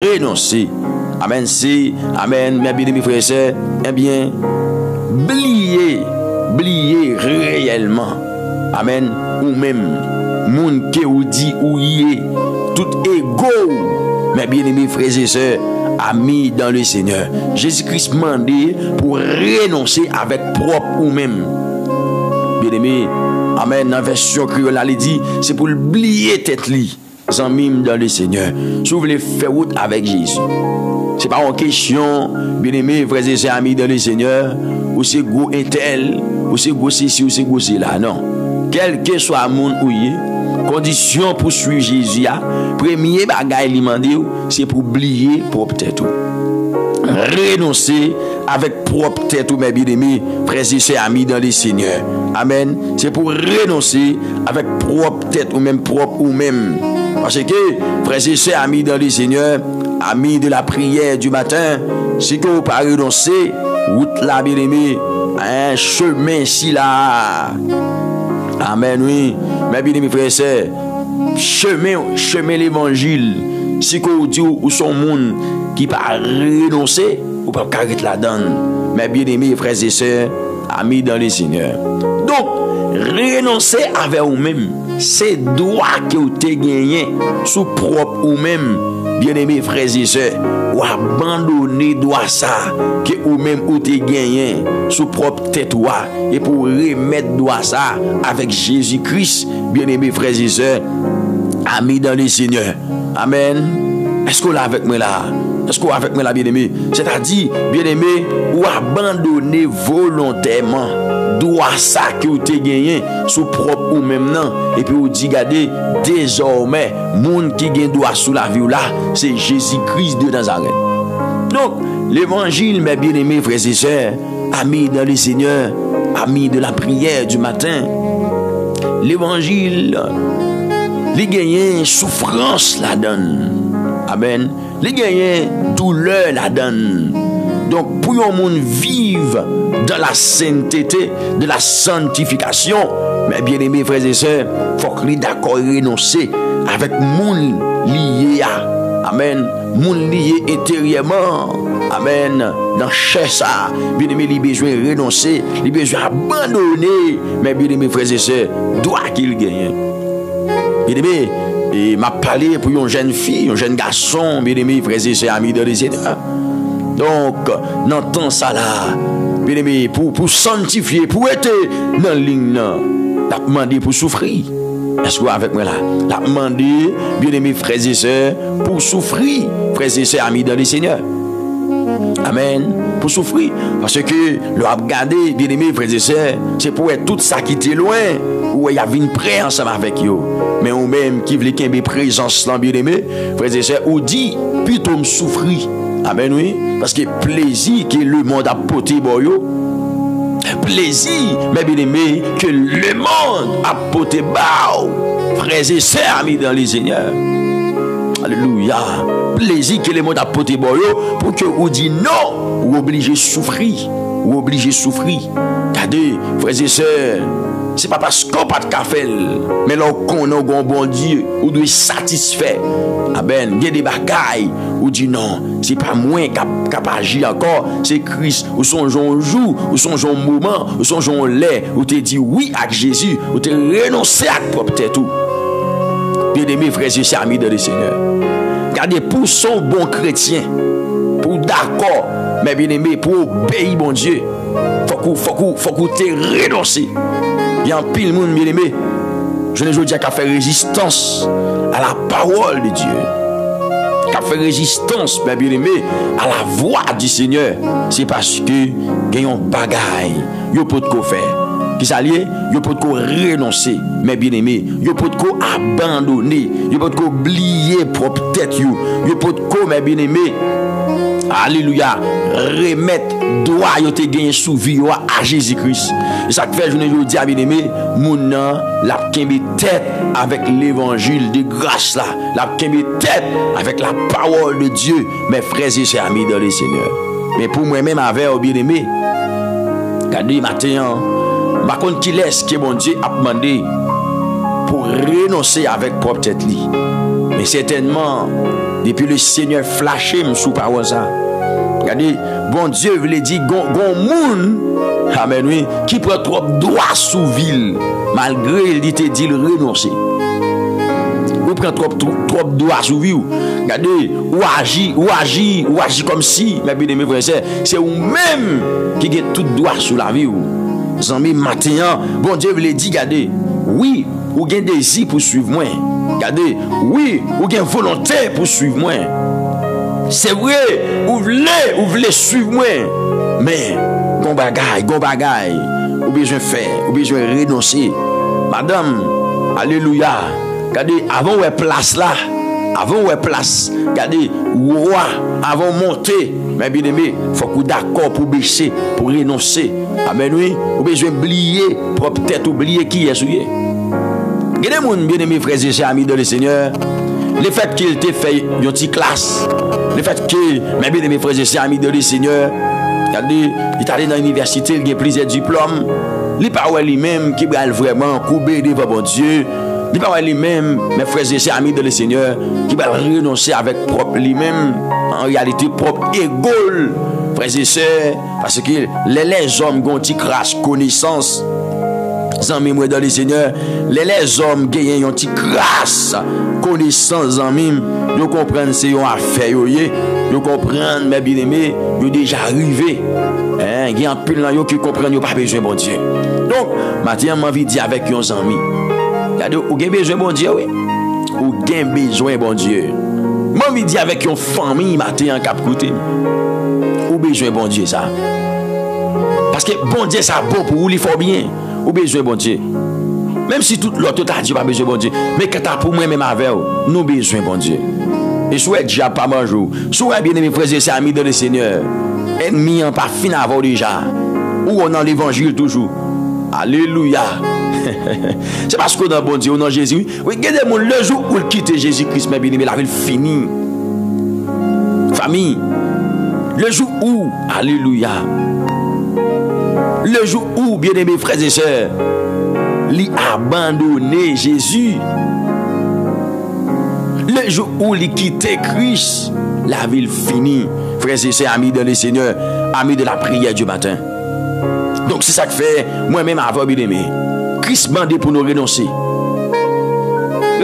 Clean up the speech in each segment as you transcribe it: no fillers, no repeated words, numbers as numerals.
renoncer. Amen, c'est, amen, mes bien-aimés frères et sœurs, eh bien, oubliez réellement, amen, ou même, moun que ou dit ou y est, tout ego, mes bien-aimés frères et sœurs, amis dans le Seigneur. Jésus-Christ m'a dit pour renoncer avec propre ou même. Bien-aimés, amen, dans la version créole, il dit, c'est pour oublier tête li. Amis dans le Seigneur, si vous voulez faire route avec Jésus, c'est pas une question, bien aimé, frères et sœurs, amis dans le Seigneur, ou c'est gros intel, ou c'est gros ceci, ou c'est gros cela, non. Quel que soit le monde où il est, condition pour suivre Jésus, premier bagage il m'a dit, c'est pour oublier propre tête. Renoncer avec propre tête, mes bien-aimés, frères et sœurs, amis dans le Seigneur. Amen. C'est pour renoncer avec propre tête, ou même propre, ou même. Parce que, frères et sœurs, amis dans le Seigneur, amis de la prière du matin, si que vous pas renoncer, route là, bien aimé, un chemin si là. Amen, oui. Mais bien aimé, frères et sœurs, chemin l'évangile, si que vous dites, où sont monde qui pas renoncer, ou pas carrer la donne. Mais bien aimé, frères et sœurs, amis dans le Seigneur. Donc, renoncer avec vous-même, c'est droit que vous avez gagné sous propre vous-même, bien-aimés frères et sœurs, ou abandonner droit ça que vous-même vous avez gagné sous propre tête et pour remettre droit ça avec Jésus-Christ, bien-aimés frères et sœurs, amis dans le Seigneur. Amen. Est-ce que vous êtes avec moi là? Est-ce que vous êtes avec moi là, bien-aimés? C'est-à-dire, bien-aimés, ou abandonner volontairement droit ça que vous avez gagné sous propre ou même non, et puis vous dites, regardez, désormais, monde qui gagne droit sous la vie là, c'est Jésus-Christ de Nazareth. Donc, l'évangile, mes bien-aimés frères et sœurs, amis dans le Seigneur, amis de la prière du matin, l'évangile, les gagnants souffrance la donne. Amen. Les gagnants douleur la donne. Donc, pour un monde vivre dans la sainteté, de la sanctification, mes bien-aimés frères et sœurs, il faut qu'il d'accord renoncer avec monde lié à. Amen. Monde lié intérieurement. Amen. Dans chair ça, bien-aimés, il besoin renoncer, il besoin abandonner. Mes bien-aimés frères et sœurs, doit qu'il gagne. Bien-aimés, et m'a parlé pour une jeune fille, un jeune garçon, bien-aimés frères et sœurs, amis de le Seigneur. Donc, dans temps ça là, bien aimé, pour sanctifier, pour être dans la ligne, la demandé pour souffrir. Est-ce que vous avec moi là? La demandé, bien aimé frères et sœurs, pour souffrir, frères et sœurs, amis dans le Seigneur. Amen. Pour souffrir. Parce que le regarder, bien aimé frères et sœurs, c'est pour être tout ça qui était loin, où il y avait une près ensemble avec eux. Mais ou même qui voulait qu'il y ait présence là, bien aimé, frères et sœurs, ou dit, plutôt me souffrir. Amen, oui. Parce que plaisir que le monde a porté, boyo. Plaisir, mais bien aimé, que le monde a porté, bao. Frères et sœurs, amis dans les Seigneurs. Alléluia. Plaisir que le monde a porté, boyo, pour que vous dites non, ou obligé de souffrir. Ou obligé de souffrir. Regardez, frères et sœurs, c'est pas parce qu'on n'a pas de café, mais là qu'on a un bon Dieu, ou doit satisfaire. Amen. Il y a des bagailles où dit non, c'est pas moi qui a agi encore, c'est Christ. Ou son jour, ou son moment, ou son lait, où tu dit oui à Jésus, où tu renoncé à propre tête tout. Bien-aimés frères et sœurs, amis de le Seigneur. Regardez, pour son bon chrétien, pour d'accord, mais bien-aimés, pour obéir bon Dieu, faut que tu renoncer. Il y a un pile monde, bien-aimé, je ne veux dire qu'à faire résistance à la parole de Dieu. Qu'à faire résistance, mais bien-aimé, à la voix du Seigneur. C'est parce que il y a un bagaille, il y a pas de quoi faire. Qui s'allie, il y a pas de quoi renoncer, mais bien-aimé, il y a pas de quoi abandonner, il y a pas de quoi oublier propre tête, il y a pas de quoi, mais bien-aimé, alléluia, remettre droit yo te gagné sous vie à Jésus-Christ. Et ça fait je ne dis à bien-aimé, mon nan la kembe tête avec l'évangile de grâce là, la kembe tête avec la parole de Dieu, mes frères et sœurs amis dans le Seigneur. Mais pour moi-même avec bien-aimé, regardez matin, par contre qui laisse que mon Dieu a demandé pour renoncer avec propre tête li. Mais certainement, depuis le Seigneur flashé sous parole ça. Regardez, bon Dieu voulait dire, gon moun, amen oui, qui prend trop droit sous ville, malgré il te dit le renoncer. Ou prend trop droit sous ville. Regardez, ou agit comme si, mes bien-aimés frères et sœurs, c'est vous-même qui avez tout droit sous la vie. Zami matin, bon Dieu voulait dire, regardez, oui, ou avez désir pour suivre moi. Regardez, oui, ou avez volonté pour suivre moi. C'est vrai, vous voulez suivre moi. Mais, gon bagay, ou besoin faire, ou besoin renoncer. Madame, alléluia. Regardez, avant ouais place là, regardez, roi, avant monter, mais bien aimé, faut qu'on d'accord pour baisser, pour renoncer. Amen, oui, ou besoin oublier, peut-être oublier qui est souillé. Regardez, mon bien aimé frères et sœurs, amis de le Seigneur, le fait qu'il t'ait fait une petite classe, le fait que, mes bien aimés frères et sœurs, amis de le Seigneur, regardez, il est allé dans l'université, il a plusieurs diplômes, les paroles lui-même qui va vraiment couper devant bon Dieu. Il va lui-même, mes frères et sœurs, amis de le Seigneur, qui va renoncer avec propre lui-même, en réalité propre égale, frères et sœurs, parce que les hommes ont une crasse connaissance, en mémoire dans le Seigneur, les hommes gagnent une crasse connaissance en même, ils comprennent c'est une affaire, ils comprennent, mes bien-aimés, ils déjà arrivé. Il y a un peu de gens qui comprennent, ils n'ont pas besoin de bon Dieu. Donc, maintenant, j'ai envie de dire avec nos amis, ou avez besoin de bon Dieu, oui. Ou avez besoin de bon Dieu. Moi, je dis avec une famille, matin en cap côté. Ou besoin de bon Dieu, ça. Parce que bon Dieu, ça bon pour vous, il faut bien. Ou besoin de bon Dieu. Même si tout l'autre t'a dit pas besoin de bon Dieu. Mais quand t'as pour moi, même avec vous, nous besoin de bon Dieu. Et souhaite déjà pas manger. Souhaite bien aimé frères et sœurs, amis de le Seigneur. Ennemi en pas fin avant déjà. Ou on dans l'évangile toujours. Alléluia. C'est parce qu'on a bon Dieu, on a Jésus. Oui, regardez le jour où il quitte Jésus-Christ, mais bien aimé, la ville finie. Famille. Le jour où, alléluia. Le jour où, bien aimé frères et sœurs, il a abandonné Jésus. Le jour où il quitte Christ, la ville finie. Frères et sœurs, amis de le Seigneur, amis de la prière du matin. Donc c'est ça que fait moi-même avant bien aimé. Christ mandé pour nous renoncer.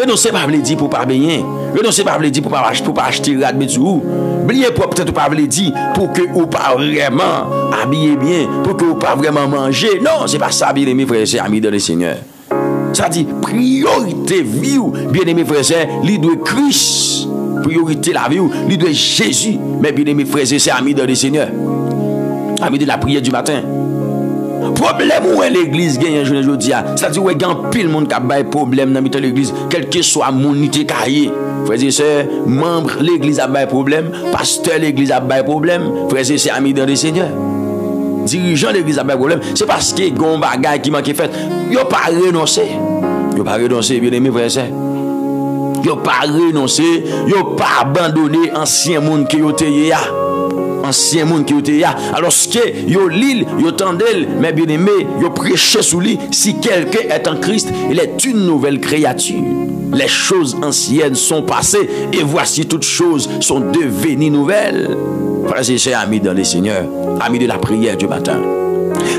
Renoncer pas veut dire pour pas baigner. Renoncer pas veut dire pour pas acheter rad mais tout. Oublier pour peut-être pas veut dire pour que ou pas vraiment habiller bien, pour que ou pas vraiment manger. Non, c'est pas ça bien aimé frères et sœurs, amis de le Seigneur. Ça dit priorité vie bien aimé frères et sœurs, il doit Christ. Priorité la vie, il doit Jésus. Mais bien aimé frères et sœurs, amis de le Seigneur. Amis de la prière du matin. Problème où l'église gagne un jour aujourd'hui, c'est-à-dire où il y a un pile monde qui a des problèmes dans l'église, quel que soit mon unité cahier. Frères et sœurs, membres l'église a des problèmes, pasteur l'église a des problèmes, frères et sœurs, amis dans le Seigneur. Dirigeant l'église a des problèmes, c'est parce que il y a un bagage qui manque fait. Ils n'ont pas renoncé. Ils n'ont pas renoncé, bien aimé frères et sœurs. Ils n'ont pas renoncé, ils n'ont pas abandonné ancien monde qui ont été là. Ancien monde qui était là. Alors que yo l'île, yo tendel, mais bien aimé, yo prêché sous lui. Si quelqu'un est en Christ, il est une nouvelle créature. Les choses anciennes sont passées et voici toutes choses sont devenues nouvelles. Frères et sœurs, amis dans le Seigneur, amis de la prière du matin.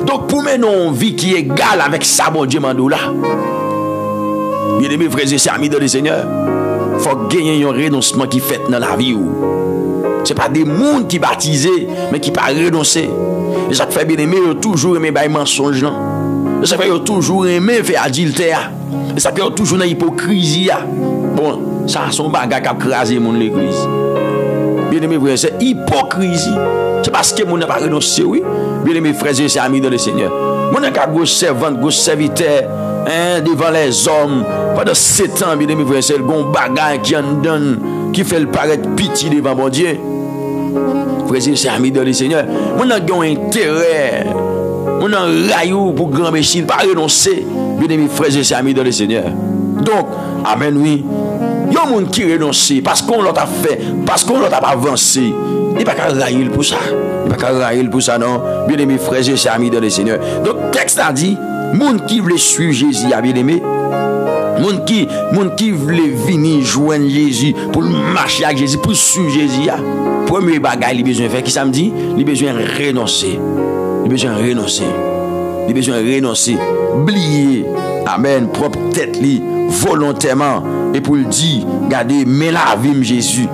Donc pour mener une vie qui est égale avec ça, bon Dieu mandou là. Bien aimé, frères et sœurs, amis dans le Seigneur, faut gagner un renoncement qui fait dans la vie. Ce n'est pas des gens qui baptisent, mais qui ne pas renoncer. Et ça fait bien aimer, toujours aimer les mensonges. Ça fait toujours aimer faire adultère. Et ça fait toujours dans l'hypocrisie. Bon, ça son bagage qui a crasé l'église. Bien aimé, frère, c'est hypocrisie. C'est parce que mon n'a pas renoncé, oui. Bien aimé, frère, c'est ami dans le Seigneur. Mon n'a pas gauche servante, gauche serviteur, devant les hommes. Pendant 7 ans, bien aimé, frère, c'est le bon bagage qui en donne, qui fait le paraître pitié devant mon Dieu. Frère, c'est ami dans le Seigneur. Mon n'a pas intérêt. Mon n'a raillou pour grand méchant, pas renoncer. Bien aimé, frère, c'est ami dans le Seigneur. Donc, amen, oui. Il y a des gens qui renoncent parce qu'on l'a fait, parce qu'on l'a pas avancé. Il n'y a pas qu'à railler pour ça. Il n'y a pas qu'à railler pour ça, non. Bien aimé, frère, c'est ami dans le Seigneur. Donc, le texte a dit, les gens qui veulent suivre Jésus, bien aimé, Moun qui voulait venir joindre Jésus pour marcher avec Jésus, pour suivre Jésus. Premier bagage, il a besoin de faire, qui ça me dit? Il a besoin de renoncer. Il a besoin de renoncer. Il a besoin de renoncer. Oublier, amen, propre tête, volontairement. Et pour le dire, regardez, mais la vie, Jésus.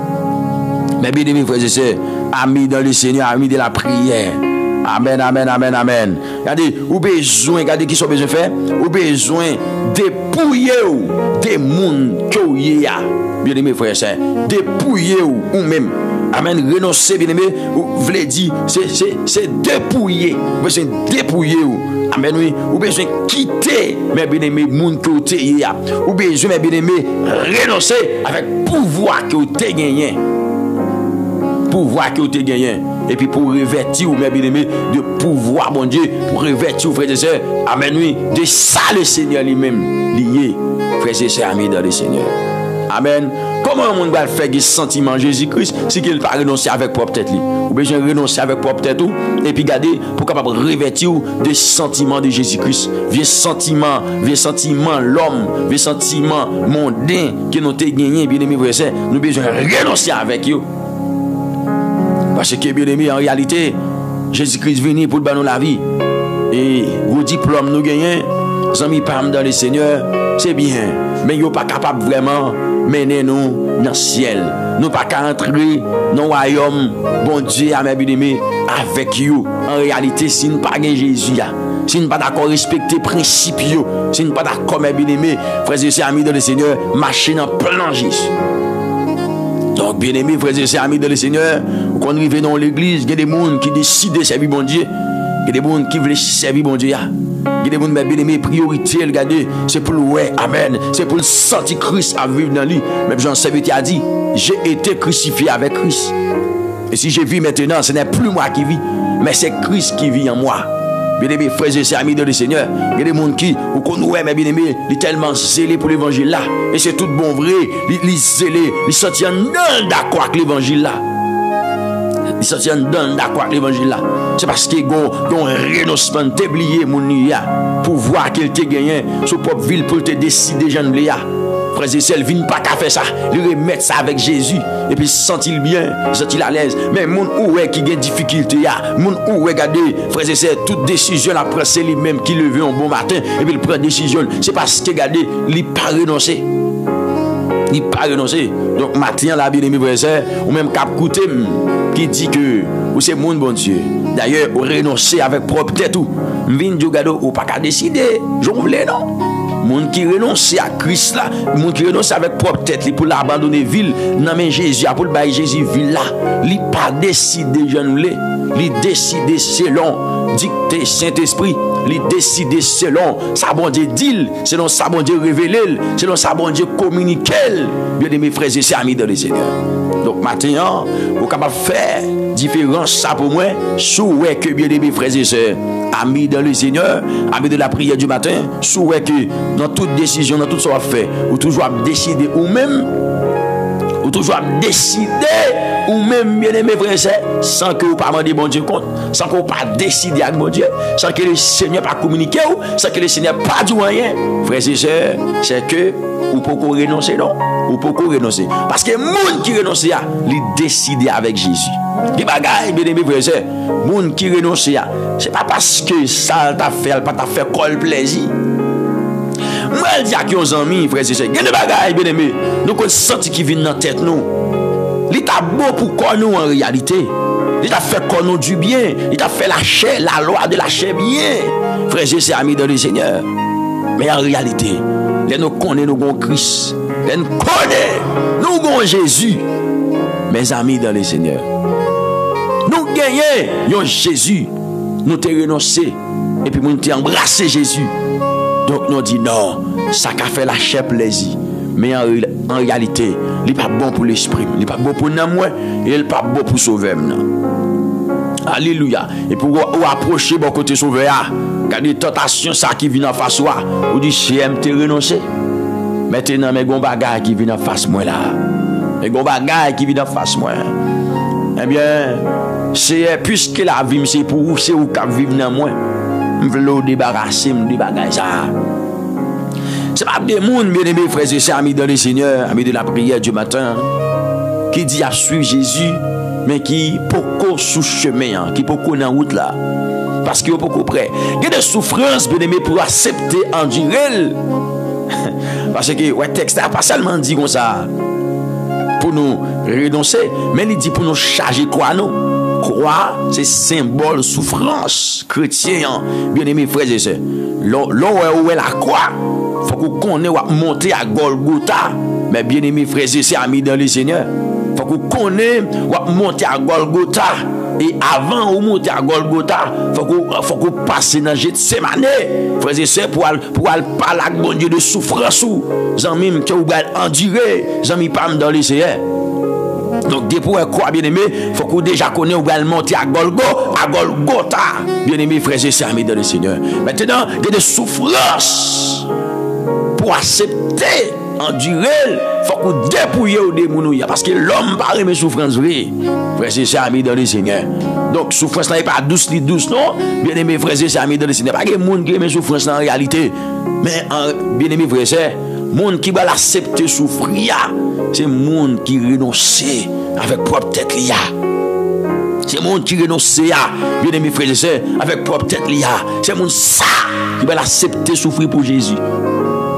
Mais bien aimés frères et sœurs, amis dans le Seigneur, amis de la prière. Amen, amen, amen, amen. Regardez, ou besoin, regardez qui sont besoin de faire, ou besoin dépouiller des mondes que vous avez. Bien aimé frère et sœur, dépouiller ou même. Amen, renoncer, bien aimé, ou voulez dire, c'est dépouiller. Vous besoin dépouiller ou. Amen, oui. Ou besoin quitter, mes bien aimés, monde que vous avez. Ou besoin, mes bien aimés, renoncer avec pouvoir que vous avez gagné. Pouvoir que vous avez gagné. Et puis pour revêtir, mes bien-aimés, de pouvoir, mon Dieu, pour revêtir, frères et sœurs, amen, oui, de ça le Seigneur lui-même, lié, frères et sœurs, amis dans le Seigneur. Amen. Comment on va faire des sentiments Jésus-Christ si qu'il n'a pas renoncé avec propre tête? Ou bien renoncer avec propre tête, et puis garder pour capable revêtir des sentiments de Jésus-Christ. Vieux sentiment l'homme, vieux sentiment mondain que nous avons gagné, bien-aimés, frères et sœurs, nous avons besoin de renoncer avec eux. Parce que, bien aimé, en réalité, Jésus-Christ venu pour nous la vie. Et vos diplômes nous gagnons, amis parmi dans le Seigneur, c'est bien. Mais nous ne sommes pas capables vraiment de mener nous dans le ciel. Nous ne sommes pas capables d'entrer dans le royaume, bon Dieu, mes bien-aimés, avec vous. En réalité, si nous ne sommes pas Jésus, si nous ne sommes pas d'accord respecter les principes, si nous ne sommes pas d'accord, mes bien-aimés, frères et sœurs, amis dans le Seigneur, marcher dans le plan Jésus. Donc, bien aimés, frères et sœurs, amis dans le Seigneur, quand on arrive dans l'église, il y a des gens qui décident de servir bon Dieu. Il y a des gens qui veulent servir bon Dieu. Il y a des gens qui bien aimés, priorité, regardez, c'est pour le ouais, amen. C'est pour le sentir Christ à vivre dans lui. Même Jean 7 a dit, j'ai été crucifié avec Christ. Et si je vis maintenant, ce n'est plus moi qui vis, mais c'est Christ qui vit en moi. Bien aimés, frères et sœurs, amis dans le Seigneur, il y a des gens qui, ou qu'on ouais, mais bien aimés, ils sont tellement zélés pour l'évangile là. Et c'est tout bon vrai, ils zélés, ils sont d'accord avec l'évangile là. Ils sont d'accord avec l'évangile là. C'est parce qu'ils ont un renoncement d'oublier mon nia pour voir qu'il te gagné sur propre ville pour te décider j'en ai. Frères et sœurs, ils ne viennent pas qu'à faire ça. Ils remettent ça avec Jésus. Et puis ils se sentent bien, ils se sentent à l'aise. Mais mon où est qui a des difficultés, mon où est regardez, frères et sœurs, toute décision après c'est lui-même qui levé un bon matin et puis il prend décision. C'est parce que regardez, il n'a pas renoncé. Il n'a pas renoncé. Donc matin là, bien aimé frères et sœurs, ou même Cap Couté qui dit que c'est mon bon Dieu. D'ailleurs, on renoncer avec propre tête ou. M'vin Dieu gado ou pas qu'à décider. J'en voulais non. Moun qui renonce à Christ là, moun qui renonce avec propre tête pour l'abandonner ville, non mais Jésus pour le bail Jésus ville là, il pas décidé j'en voulais, il décidé selon dicté Saint-Esprit, il décidé selon sa bon Dieu dit, selon sa bon Dieu révélé, selon sa bon Dieu communiqué. Bien aimés frères et sœurs amis dans le Seigneur. Donc maintenant, vous capable faire différence ça pour moi, souhait que bien aimés frères et sœurs, amis dans le Seigneur, amis de la prière du matin, souhait que dans toute décision, dans tout ce qu'on fait, ou toujours décider ou même, ou toujours décider ou même bien aimé frères et sœurs, sans que vous pas demander bon Dieu compte, sans que vous pas décider avec bon Dieu, sans que le Seigneur pas communiquer ou, sans que le Seigneur pas du rien, frères et sœurs, c'est que ou pour qu'on renoncer non, ou pour qu'on renoncer, parce que monde qui renonce à, il décider avec Jésus. Des bagailles, bien aimé frères et sœurs, monde qui renonce à, c'est pas parce que ça t'a fait, pas t'a fait col plaisir. Moi, je dis à qui aux amis, frères et sœurs, il y a des bagailles, bien aimé, nous qu'on senti qui viennent dans la tête nous. Il t'a beau pour qu'on nous en réalité. Il t'a fait qu'on nous du bien. Il t'a fait la chair, la loi de la chair bien. Frères et sœurs, amis dans le Seigneur. Mais en réalité, nous connaissons nous Christ. Nous connaissons nous Jésus. Mes amis dans le Seigneur. Nous gagnons Jésus. Nous t'ai renoncé. Et puis nous t'ai embrassé Jésus. Donc nous dit non, ça qu'a fait la chair plaisir. Mais en réalité, il n'est pas bon pour l'esprit, il n'est pas bon pour nous, et il n'est pas bon pour sauver. Alléluia. Et pour approcher bon côté sauveur, quand des tentations ça qui vient en face de toi, vous dites, j'aime te renoncer. Maintenant, mes gros bagages qui viennent en face de moi là. Mes gros bagages qui viennent en face de moi. Eh bien, c'est puisque la vie, c'est pour vous, c'est vous qui vivez dans moi. Je veux débarrasser de bagages ça. C'est pas des gens, bien aimés frères et sœurs, amis dans le Seigneur, amis de la prière du matin, qui dit à suivre Jésus, mais qui beaucoup sous chemin, qui beaucoup dans route là. Parce qu'il y a beaucoup près. Il y a des souffrances, bien aimés, pour accepter, endurer. Parce que, ouais, texte n'a pas seulement dit comme ça, pour nous renoncer, mais il dit pour nous charger quoi, nous? Croix, c'est symbole souffrance chrétien, bien aimé frères et sœurs. Là où est la croix, faut qu'on connaisse monter à Golgotha, mais bien aimé frères et sœurs, amis dans le Seigneur, faut qu'on connaisse monter à Golgotha. Et avant de monter à Golgotha, faut qu'on passe dans Gethsemane, frères et sœurs, pour aller parler avec bon Dieu de souffrance, j'aime que vous allez endurer, j'aime pas dans le Seigneur. Donc, depuis quoi, bien aimé, il faut qu'on déjà connaisse où elle monter à Golgotha, bien aimé, frères et sœurs, amis dans le Seigneur. Maintenant, il y a des souffrances pour accepter, endurer, il faut qu'on dépouille au démon, parce que l'homme parle mes souffrances, oui, frères et sœurs, amis dans le Seigneur. Donc, souffrance n'est pas douce, non, bien aimé, frères et sœurs, amis dans le Seigneur. Pas que les gens qui aiment souffrance en réalité, mais bien aimé, frères et sœurs, les gens qui veulent accepter souffrir, c'est les gens qui renoncent avec propre tête liya. C'est les gens qui renoncent, bien aimé frères et sœurs, avec propre tête liya. C'est les gens qui veulent accepter souffrir pour Jésus.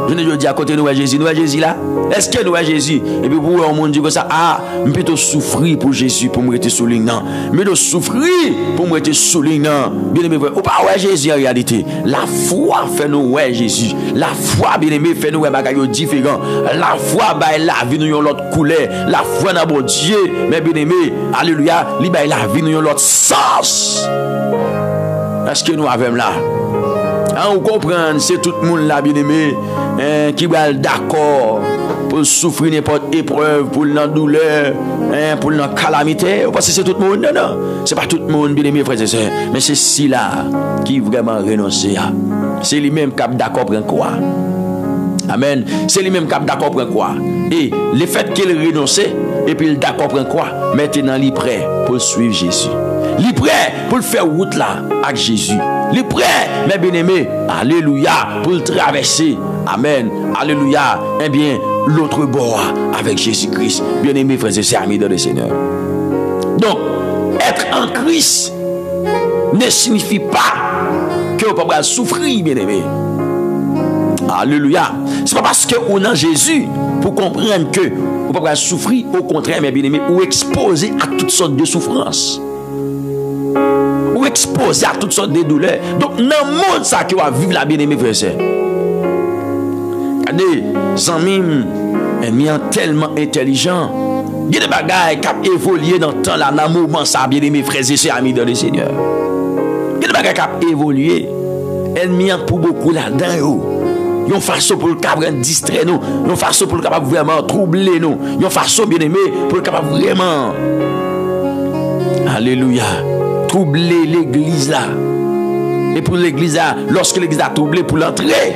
Je ne dis à côté nous Jésus là. Est-ce que nous Jésus? Et puis pour un monde dit comme ça, je peux te souffrir pour Jésus pour me rester souligné. Mais de souffrir pour me rester souligné. Bien aimé, ou pas ouais Jésus en réalité. La foi fait nous ouais Jésus. La foi bien aimé fait nous ouais bagaille différent. La foi bah la vie nous l'autre couleur. La foi dans bon Dieu. Mais bien aimé, alléluia, li bah la vie nous l'autre sens. Est-ce que nous avons là? On comprend, c'est tout le monde là, bien aimé, qui va être d'accord pour souffrir n'importe épreuve, pour la douleur, pour la calamité. Parce que c'est tout le monde, non. C'est pas tout le monde, bien aimé, frères et sœurs. Mais c'est si là qui vraiment renonce. C'est lui-même qui est d'accord pour quoi. Amen. C'est lui-même qui est d'accord pour quoi. Et le fait qu'il renonce, et puis il est d'accord pour quoi. Maintenant, il est prêt pour suivre Jésus. Il est prêt pour faire route là avec Jésus. Il est prêt, mes bien-aimés, alléluia, pour le traverser. Amen. Alléluia. Eh bien, l'autre bord avec Jésus-Christ. Bien-aimés, frères et sœurs, amis dans le Seigneur. Donc, être en Christ ne signifie pas que vous ne pouvez pas souffrir, bien-aimés. Alléluia. Ce n'est pas parce qu'on a Jésus pour comprendre que vous ne pouvez pas souffrir. Au contraire, mes bien-aimés, ou exposé à toutes sortes de souffrances. Ou exposé à toutes sortes de douleurs. Donc, dans le monde, ça qui va vivre la bien-aimée, frère et sœur. Regardez, Zamim est tellement intelligent. Il y a des bagailles qui ont évolué dans le temps, là, dans le moment, ça, bien-aimés, frères et sœurs, amis dans le Seigneur. Il y a des bagailles qui ont évolué. Elle m'y pour beaucoup là-dedans. Il y a une façon pour le capable distraire nous. Il y a une façon pour le capable vraiment troubler nous. Il y a une façon, bien-aimé, pour le capable vraiment. Alléluia. Troubler l'église là. Et pour l'église là, lorsque l'église a troublé, pour l'entrer,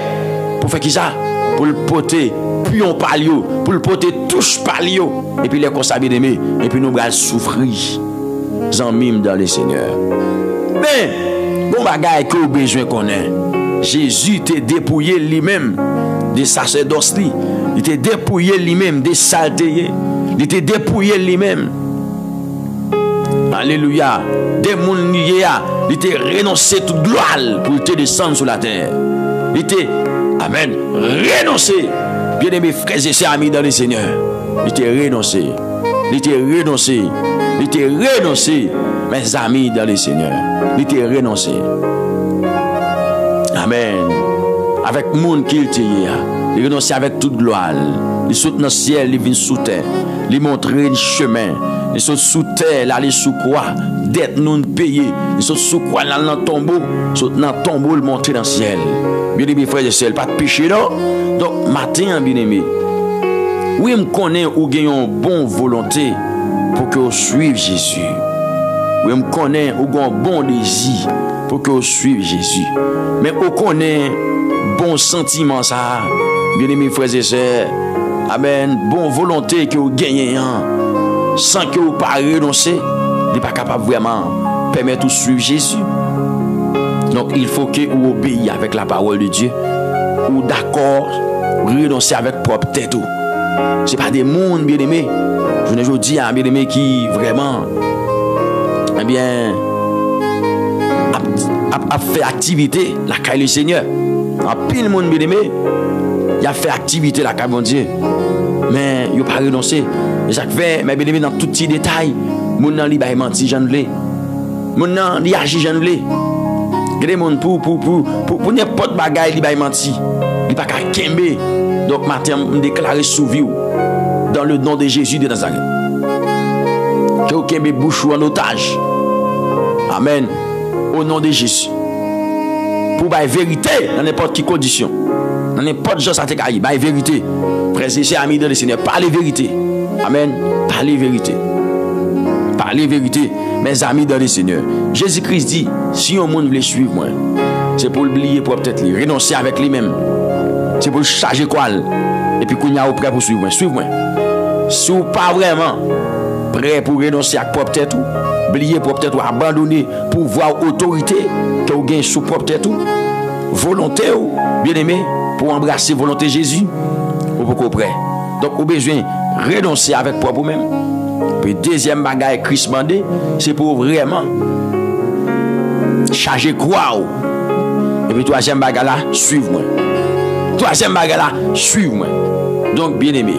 pour faire qui ça? Pour le poter, puis on palio, pour le poter, touche palio. Et puis les constats bien aimés, et puis nous allons souffrir. J'en mime dans le Seigneur. Mais, bon bagaille que vous besoin qu'on ait. Jésus t'a dépouillé lui-même des sacerdoces. Il t'a dépouillé lui-même des saletés. Il t'a dépouillé lui-même. Alléluia. Des mondes liés, il t'a renoncé toute gloire pour te descendre sur la terre. Il t'a, amen, renoncé. Bien-aimés frères et sœurs, amis dans le Seigneur. Il t'a renoncé. Il t'a renoncé. Il t'a renoncé. Mes amis dans le Seigneur. Il t'a renoncé. Amen. Avec le monde qu'il t'a, il renonce avec toute gloire. Il saute dans le ciel, il vient sous terre. Il montre le chemin. Il saute sous terre, il aller sous croix. Dette non payée. Il saute sous croix, il dans le tombeau. Il saute dans le tombeau, il monte dans le ciel. Bien-aimés frères et sœurs, pas de péché là. Donc, matin, bien-aimé, oui, je connais ou gagne une bonne volonté pour que vous suiviez Jésus. Oui, je connais ou gagne un bon désir pour que vous suiviez Jésus. Mais vous connaissez bon sentiment ça, bien-aimés frères et sœurs. Amen. Bonne volonté que vous gagnez sans que vous ne pas renoncer, vous n'êtes pas capable vraiment permettre de suivre Jésus. Donc il faut que vous obéissiez avec la parole de Dieu. Ou d'accord renoncer avec propre tête. Ce n'est pas des mondes, bien aimés. Je ne dis à bien aimé qui vraiment, eh bien, a fait activité la caille du Seigneur. En pile monde, bien aimé, il a fait activité la caille de Dieu. Mais il n'a pas renoncé. Et ça fait, mais bien aimé, dans tout petit détail, mon nan li ba menti, j'en voulais. Mon nan li agit, j'en voulais. Gade moun pour n'importe bagaille li ba menti. Il pas qu'à kembe. Donc matin me déclarer sous vie dans le nom de Jésus de Nazareth. Que vous kembe bouche en otage. Amen. Au nom de Jésus. Pour la vérité dans n'importe quelle condition. Dans n'importe chose ça te caille, la vérité. Frères et sœurs amis dans le Seigneur, parlez vérité. Amen. Parlez vérité. Parlez vérité, mes amis dans le Seigneur. Jésus-Christ dit, si un monde veut suivre moi, c'est pour oublier pour peut-être renoncer avec lui-même. C'est pour charger quoi. Et puis qu'on y a prêt pour suivre moi. Suivre moi. Si vous pas vraiment prêt pour renoncer à propre tête ou, oublier pour peut-être abandonner pouvoir autorité que vous gagnez sous propre tête ou, volonté ou, bien aimé, pour embrasser volonté Jésus, ou pour prêt. Donc vous avez besoin de renoncer avec propre vous-même. Puis deuxième bagaille Christ mandé, c'est pour vraiment charger quoi. Et puis troisième bagaille là, suivre-moi. Troisième bagaille là, suivre-moi. Donc bien aimé,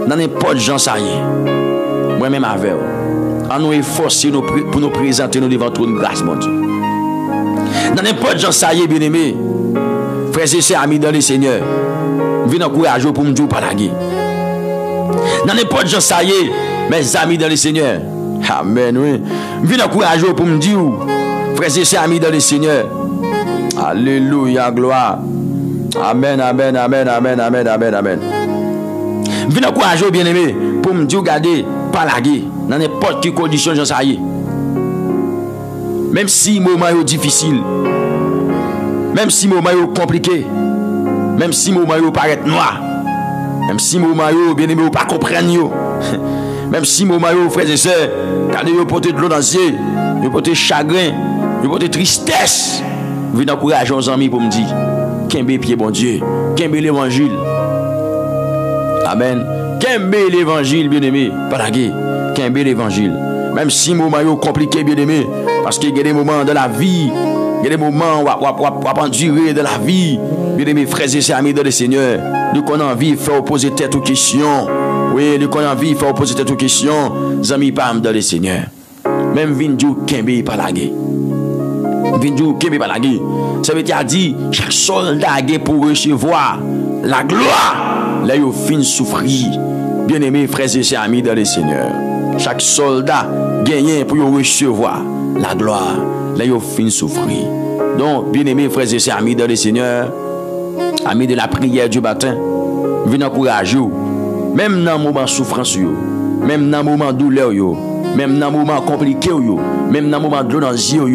dans n'importe gens ça y est. Moi-même avec vous. En nous efforcer pour nous présenter nous devant ton grâce, mon Dieu. Dans n'importe gens ça y est, bien aimé. Frères et sœurs amis dans le Seigneur. Venez encourager pour me dire par la guerre. Dans n'importe gens ça y est. Mes amis dans le Seigneur. Amen, oui. Je viens encourager pour me dire, frères et sœurs amis dans le Seigneur. Alléluia, gloire. Amen, amen, amen, amen, amen, amen, amen. Je viens encourager, bien aimé, pour me dire, regardez, pas la guerre, dans n'importe quelle condition, j'en sais. Même si le moment est difficile, même si le moment est compliqué, même si le moment est paraît noir, même si le moment est bien aimé, pas comprendre. Même si mon maillot, frères et sœurs, quand ils portent de l'eau dans les yeux, ils portent chagrin, ils portent tristesse, vous encourager nos amis pour me dire, qu'aimer pied bon Dieu, qu'aimer l'évangile. Amen. Qu'aimer l'évangile, bien aimé, pas la guerre, qu'aimer l'évangile. Même si mon maillot compliqué, bien aimé, parce qu'il y a des moments de la vie, il y a des moments où on va endurer de la vie, bien aimé, frères et sœurs, amis de le Seigneur, nous qu'on a envie de faire opposer tête aux questions. Oui, le qu'on a envie, il faut poser cette question. Amis, pas dans le Seigneur. Même Vindjou, Kembe, pas la guerre. Vindjou, Kembe, pas la guerre. Ça veut dire, chaque soldat a pour recevoir la gloire. Là, il fin souffrir. Bien aimé, frères et sœurs, amis dans le Seigneur. Chaque soldat gagne pour recevoir la gloire. Là, il fin souffrir. Donc, bien aimé, frères et sœurs, amis dans le Seigneur, amis de la prière du matin, venez encourager. Même dans le moment de souffrance, même dans le moment de douleur, même dans le moment compliqué, même dans le moment de l'eau dans les yeux,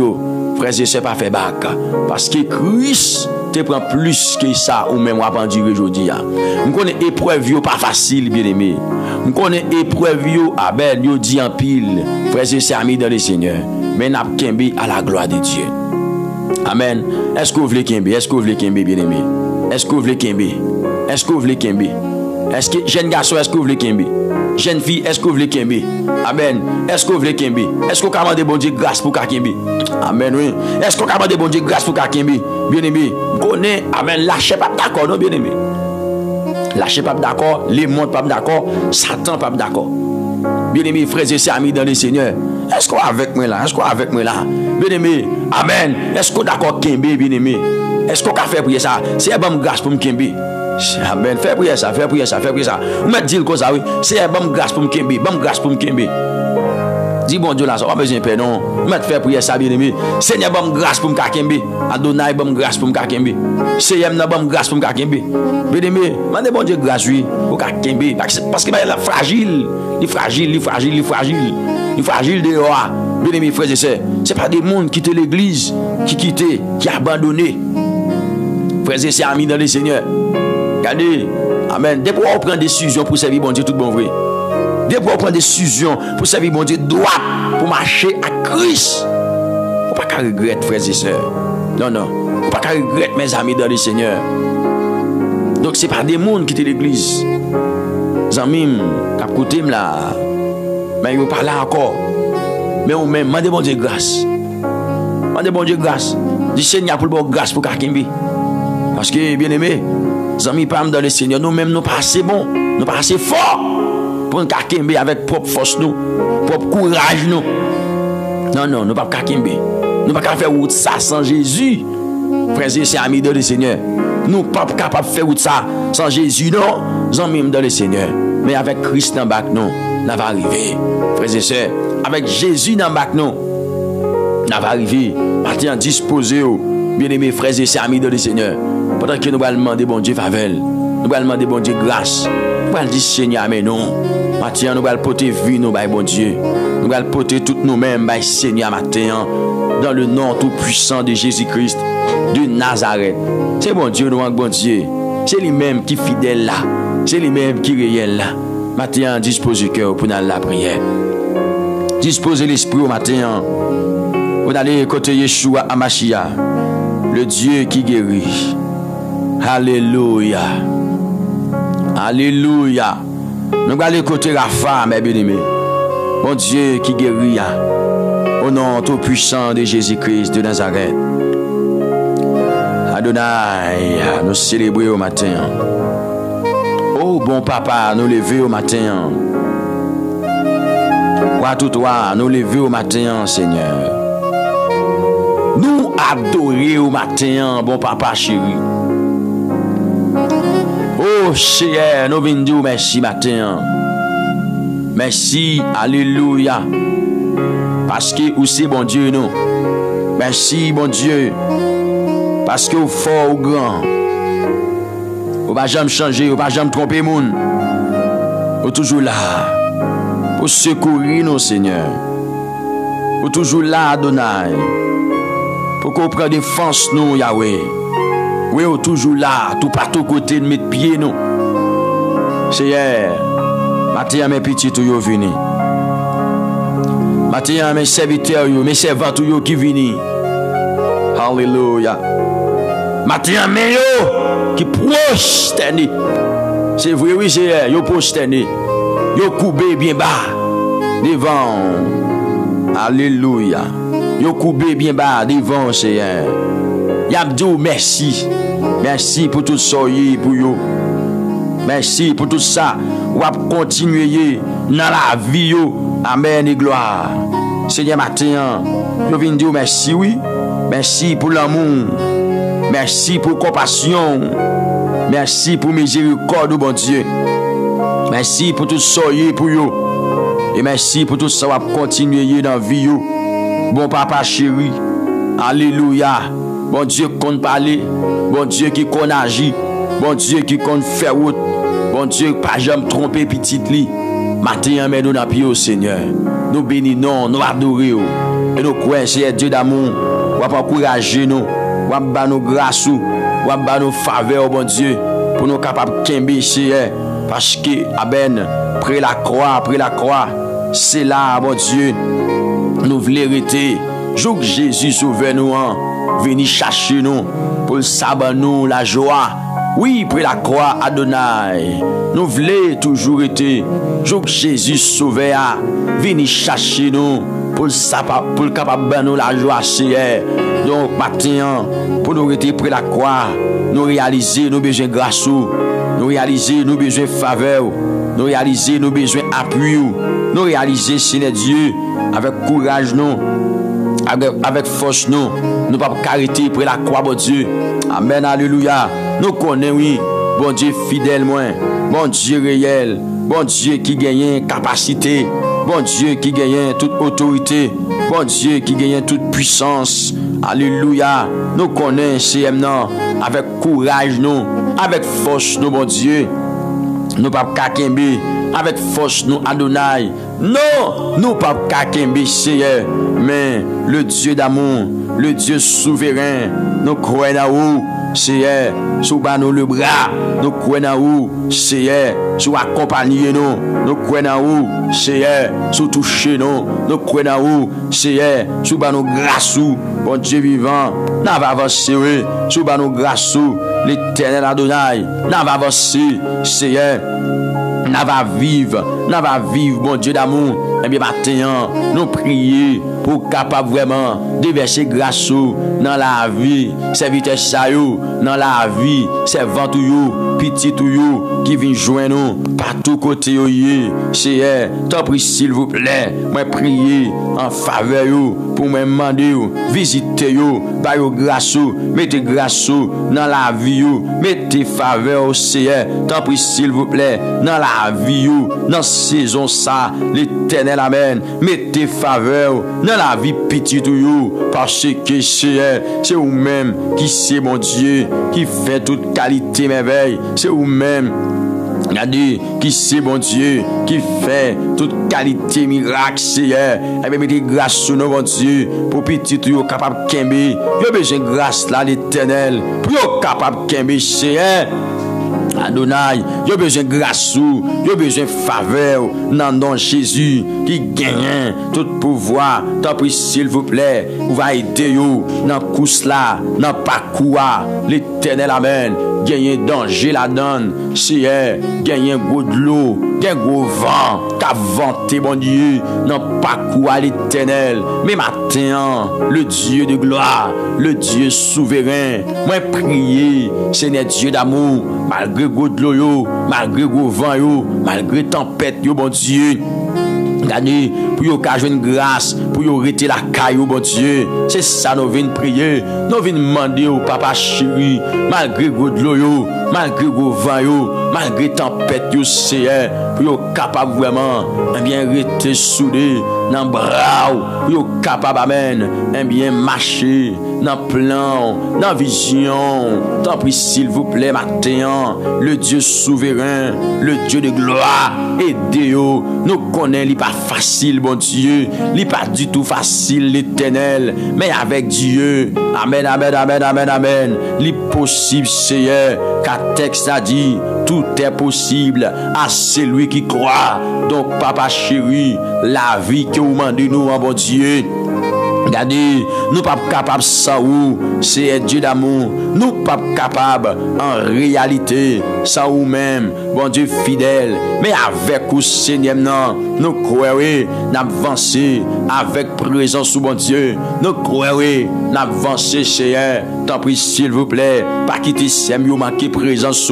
frères et sœurs, pas fait bac. Parce que Christ te prend plus que ça, ou même à dire aujourd'hui. Je connais épreuve, pas facile, bien aimé. Je connais épreuve, Abel, yo dit en pile, frères et sœurs, amis dans le Seigneur. Mais n'a pas à la gloire de Dieu. Amen. Est-ce que vous voulez Kembe? Est-ce que vous voulez Kembe, bien aimé? Est-ce que vous voulez Kembe? Est-ce que vous voulez Kembe? Est-ce que jeune garçon, est-ce que vous voulez Kembe? Jeune fille, est-ce que vous voulez Kembe? Amen. Est-ce que vous voulez Kembe? Est-ce que vous avez bon Dieu grâce pour Kembe? Amen, oui. Est-ce que vous avez bon Dieu grâce pour Kembe? Bien aimé. Connaît, amen. Lâchez pas d'accord, non, bien aimé. Lâchez pas d'accord. Les mondes pas d'accord. Satan pas d'accord. Bien aimé, frères et sœurs, amis dans le Seigneur. Est-ce que vous avec moi là? Est-ce que vous avec moi là? Bien aimé. Amen. Est-ce que vous d'accord Kembe, bien aimé? Est-ce que vous avez fait prier ça? C'est un bon grâce pour me Kembe. Amen. Fais prier ça, fais prier ça, fais prier ça. Vous me dites comme ça, oui. C'est un bon grâce pour me Kembe, bon grâce pour me Kembe. Dis bon Dieu là, ça va pas besoin de pardon. Vous me fais prier ça, bien aimé. Seigneur, bon grâce pour me Kembe. Adonai, bon grâce pour me Kembe. Seigneur, bon grâce pour me Kembe. Bien aimé, demandez bon Dieu grâce, oui, pour Kembe. Parce que il est fragile. Il est fragile, il est fragile, il est fragile. Il est fragile de roi. Bien aimé, frères et sœurs, ce n'est pas des mondes qui quittent l'église, qui quittent, qui abandonnent. Frères et sœurs, amis dans le Seigneur. Regardez, amen. Dès qu'on prend des décisions pour servir bon Dieu, tout bon vrai. Dès qu'on prend des décisions pour servir bon Dieu droit, pour marcher à Christ, il ne faut pas regretter, frères et sœurs. Non, non. Il ne faut pas regretter, mes amis dans le Seigneur. Donc c'est pas des mondes qui étaient l'église. Zamim, cap côté là. Mais ils pas là encore. Mais on même demande bon Dieu grâce. Demande bon Dieu grâce. Dis Seigneur pour le bon grâce pour Kakimbe. Parce que bien aimé, Zami pas dans le Seigneur, nous-mêmes nous pas assez bons, nous pas assez forts pour nous Kakimbe avec propre force nous, propre courage nous. Non, nous pas Kakimbe. Nous pas faire route ça sans Jésus. Frères et sœurs amis dans le Seigneur. Nous pas capable de faire route ça sans Jésus non, Zami dans le Seigneur. Mais avec Christ dans bac nous, ça va arriver. Frères et sœurs, avec Jésus dans bac nous, ça va arriver. Maintenant disposez bien aimés frères et sœurs amis dans le Seigneur. Pendant que nous allons demander bon Dieu faveur, nous allons demander bon Dieu grâce, nous allons dire Seigneur mais non. Maintenant nous allons porter vie nous bon Dieu. Nous allons porter toutes nous-mêmes by Seigneur matin dans le nom tout puissant de Jésus-Christ de Nazareth. C'est bon Dieu nous bon Dieu. C'est lui-même qui est fidèle là. C'est lui-même qui est réel là. Maintenant disposez le cœur pour la prière. Disposez l'esprit au matin. Vous allez côté Yeshua Amashia, le Dieu qui guérit. Alléluia. Alléluia. Nous allons écouter Rapha, mes bien-aimés. Mon Dieu qui guérit. Au nom tout puissant de Jésus-Christ de Nazareth. Adonai, nous célébrons au matin. Oh bon papa, nous levons au matin. Roi tout toi, nous levons au matin, Seigneur. Nous adorons au matin, bon papa chéri. Oh, Seigneur, nous venons dire merci matin. Merci, alléluia. Parce que vous c'est bon Dieu, nous. Merci, bon Dieu. Parce que vous fort ou grand. Vous ne pouvez jamais changer, vous ne pouvez jamais tromper les gens. Vous êtes toujours là. Pour secourir nous, Seigneur. Vous êtes toujours là, Adonai. Pour qu'on prenne défense, nous, Yahweh. Oui, vous êtes toujours là, tout partout côté de mettre pied, nous. Seigneur, maintenant, mes petits, tout sont venus. Maintenant, mes serviteurs, mes servantes, qui viennent. Alléluia. Maintenant, mes yo, qui prosternent. C'est vrai, oui, c'est yo prosternent. Yo coupé bien bas devant. Alléluia. Yo coupé bien bas devant, Seigneur. Yabdou, merci. Merci pour tout ça, pour yo. Merci pour tout ça. On va continuer dans la vie, yo. Amen et gloire. Seigneur, matin, je viens dire merci, oui. Merci pour l'amour. Merci pour compassion. Merci pour miséricorde, bon Dieu. Merci pour tout ça, pour yo. Et merci pour tout ça, on va continuer dans la vie, yo. Bon papa chéri. Alléluia. Bon Dieu qui compte parler. Bon Dieu qui compte agir. Bon Dieu qui compte faire route. Bon Dieu, pas jamais tromper petite li. Matin, mais nous n'appuyons au Seigneur. Nous bénissons, nous adorons. Et nous croyons, c'est Dieu d'amour. On va encourager nous. On va nous grâce. On va nous faveur, bon Dieu. Pour nous capables de kembe, Seigneur. Parce que, Aben, après la croix, c'est là, bon Dieu. Nous voulons hériter. Jour que Jésus sauve nous, venez chercher nous. Pour savoir nous la joie. Oui, après la croix, Adonai, nous voulons toujours être. Jour que Jésus sauve, venez chercher nous. Pour le capable de nous la joie, Seigneur. Donc, maintenant, pour nous être près la croix, nous réaliser nos besoins grâce, nous réaliser nos besoins faveur, nous réaliser nos besoins appui, nous réaliser, Seigneur Dieu, avec courage, nous, avec force, nous ne pouvons pas arrêter près la croix, bon Dieu. Amen, alléluia. Nous connaissons, oui, bon Dieu fidèle, bon Dieu réel, bon Dieu qui gagne capacité, bon Dieu qui gagne toute autorité, bon Dieu qui gagne toute puissance. Alléluia. Nous connaissons CM avec courage, nous, avec force, nous, bon Dieu. Nous pas kakembe avec force, nous, Adonai. Non, nous pas kakembe, Seigneur, mais le Dieu d'amour, le Dieu souverain, nous croyons à vous, Seigneur, sous nous le bras, nous croyons à vous, Seigneur. sous accompagner nous croyons où, Seigneur, sous toucher nous croyons où, Seigneur, sous nos grâce, bon Dieu vivant, n'a pas avancé, sous nos grâce, l'Éternel Adonai, n'a pas avancé, Seigneur, n'a pas vivre, bon Dieu d'amour. Eh bien, maintenant, nous prions pour capable vraiment déverser grâce dans la vie, serviteur sayo, dans la vie, servant tout petit tout qui vient joindre nous partout côté Seigneur, t'en prie s'il vous plaît, moi prier en faveur pour me demander visiter par grâce, mettez grâce dans la vie, mettez faveur au Seigneur, t'en prie s'il vous plaît dans la vie, dans saison ça, l'Éternel amen, mettez faveur dans la vie petit tout parce que c'est vous-même qui c'est mon Dieu qui fait toute qualité merveille, c'est vous-même regardez qui c'est bon Dieu qui fait toute qualité miracle Seigneur. Et bien mettez grâce sur nous bon Dieu pour petit tout capable kembe. Yo besoin grâce là l'Éternel pour capable kembe Seigneur. Adonai, yo besoin grâce, yo besoin faveur dans le nom de Jésus qui gagne tout pouvoir. Tant pis s'il vous plaît, vous va aider yo dans course là, dans parcours l'Éternel amen. Gagner danger la donne, Seigneur, gagner gros de l'eau, gagner gros vent, qu'a vanté bon Dieu dans parcours l'Éternel. Mais maintenant, le Dieu de gloire, le Dieu souverain, moi prier, Seigneur Dieu d'amour, malgré gros de l'eau, malgré gros vent, malgré tempête, bon Dieu. Regardez, pour yon ka joine grâce, pour yon rete la caillou, bon Dieu. C'est ça nous venons prier. Nous venons demander au papa chéri, malgré gros de l'eau, malgré gros vent, malgré tempête, Seigneur, pour yon capable vraiment, bien rester soudé dans bras, pour yon capable amen, bien marcher dans plan, dans vision. Tant pis s'il vous plaît matin, le Dieu souverain, le Dieu de gloire, aidez-nous. Nous connaissons, il pas facile, bon Dieu. Il n'est pas du tout facile, l'Éternel. Mais avec Dieu, amen, amen, amen, amen, amen. Il est possible, Seigneur, car texte a dit, tout est possible à celui qui croit. Donc, papa chéri, la vie que vous demandez nous, bon Dieu. Regardez, nous ne sommes pas capables sans vous, c'est Dieu d'amour. Nous ne sommes pas capables en réalité sans vous-même, bon Dieu fidèle. Mais avec vous, Seigneur, nous croyons, nous avançons avec présence, bon Dieu. Nous croyons, nous avançons, Seigneur. Tant pis, s'il vous plaît, pas quitter Seigneur, manquer présence,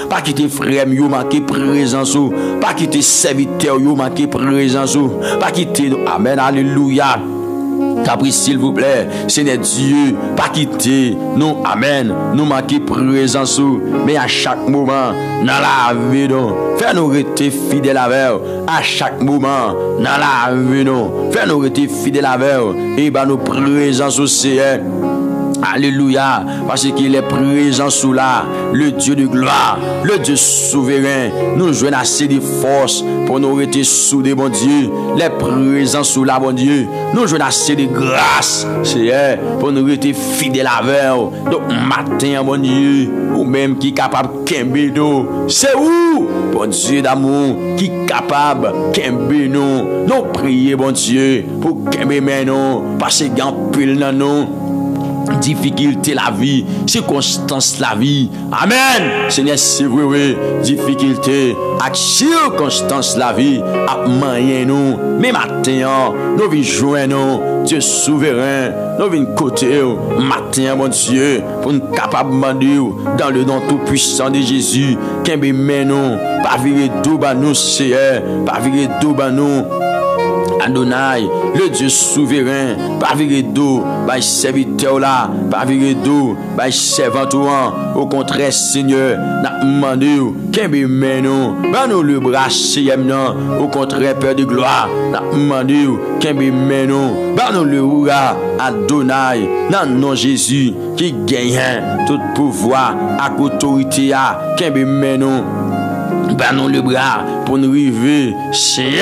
pas quitter frère, manquer présence, pas quitter serviteur, manquer présence, pas quitter, amen, alléluia. Capri, s'il vous plaît, Seigneur Dieu, pas quitter nous, amen, nous manquer présence, mais à chaque moment, dans la vie, fais-nous rester fidèles avec à chaque moment, dans la vie, fais-nous rester fidèles avec et bah nous présence au Seigneur. Alléluia, parce qu'il est présent sous là, le Dieu de gloire, le Dieu souverain. Nous jouons assez de force pour nous rester soudés, bon Dieu. Les présents sous là, bon Dieu. Nous jouons assez de grâce, Seigneur, pour nous rester fidèles avec. Donc, matin, bon Dieu, ou même qui est capable de kembe nous. C'est où, bon Dieu d'amour, qui est capable de kembe nous. Nous prions, bon Dieu, pour kembe nous, parce qu'il y a un pile dans nous. Difficulté la vie, circonstance la vie. Amen. Seigneur, c'est vrai, oui. Difficulté, circonstance la vie, à moyen nous. Mais maintenant, nous venons joindre Dieu souverain. Nous venons côté matin, mon Dieu, pour nous capables de demander dans le nom tout puissant de Jésus. Qu'un bémé nous, pas virer tout bas nous, Seigneur, pas virer tout bas nous. Adonai, le Dieu souverain, pas virer d'eau, par serviteur là, pas virer d'eau, par servant au contraire, Seigneur, n'a demandé, qu'un bémé nous, nous le bras, Seigneur, au contraire, Père de gloire, n'a demandé, qu'un bémé nous, nous le oura, Adonai, dans le nom de Jésus, qui gagne tout pouvoir, à autorité, qu'un bémé nous. bah nous le bras pour nous arriver. C'est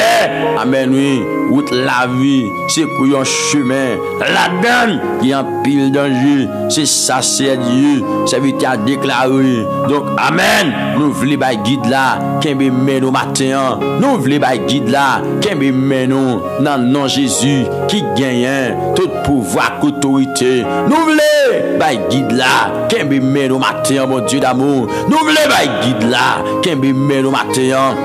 amen, oui. Route la vie, c'est un chemin. La donne, il y a un pile danger. C'est ça, c'est Dieu. Ça veut dire déclarer. Donc, amen. Nous voulons pas guide là, qui me mène au matin. Nous voulons pas guide là, qui me mène dans le nom de Jésus, qui gagne tout pouvoir, autorité. Nous voulons pas guide là, qui me mène au matin, mon Dieu d'amour. Nous voulons pas guide là, qui me mène au matin.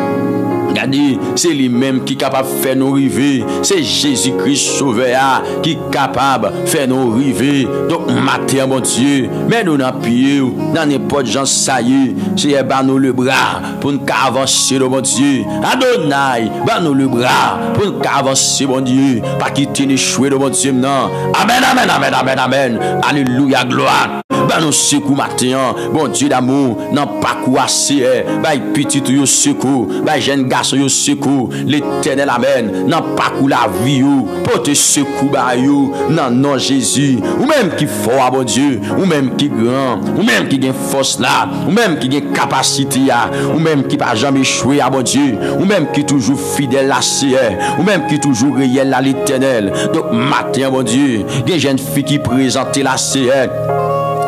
Regardez, c'est lui-même qui est capable de faire nous arriver. C'est Jésus-Christ sauveur qui est capable de faire nous arriver. Donc, matin, mon Dieu, mais nous dans pied, dans n'importe gens, ça y est, c'est nous le bras pour nous avancer, mon Dieu. Adonai, nous le bras pour nous avancer, mon Dieu. Pas quitter les chouets, mon Dieu, non. Amen, amen, amen, amen, amen. Alléluia, gloire. Nous secours matin, bon Dieu d'amour, non pas quoi assez, petit tout yo secours, jeune garçon yo secours, l'Éternel amen, non pas quoi la vie ou, porte secours ba yo, non non Jésus, ou même qui fort bon Dieu, ou même qui grand, ou même qui gagne force là, ou même qui gagne capacité là, ou même qui pas jamais échoué à bon Dieu, ou même qui toujours fidèle à ou même qui toujours réel à l'Éternel. Donc matin bon Dieu, des jeunes filles qui présentent la CR.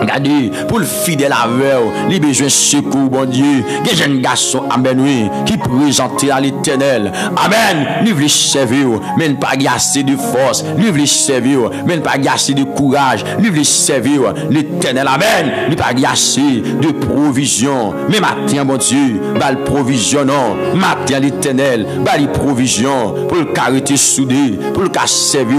Regardez, pour le fidèle avec, les besoins de secours, bon Dieu, des jeunes garçons, amen, oui, qui présentent à l'Éternel. Amen, nous voulons servir, mais pas assez de force, nous voulons servir, mais pas assez de courage, nous voulons servir l'Éternel. Amen, nous pas assez de provision, mais matin, bon Dieu, bal provision, non, matin, l'Éternel, bal provision, pour le carité soudé, pour le cas servir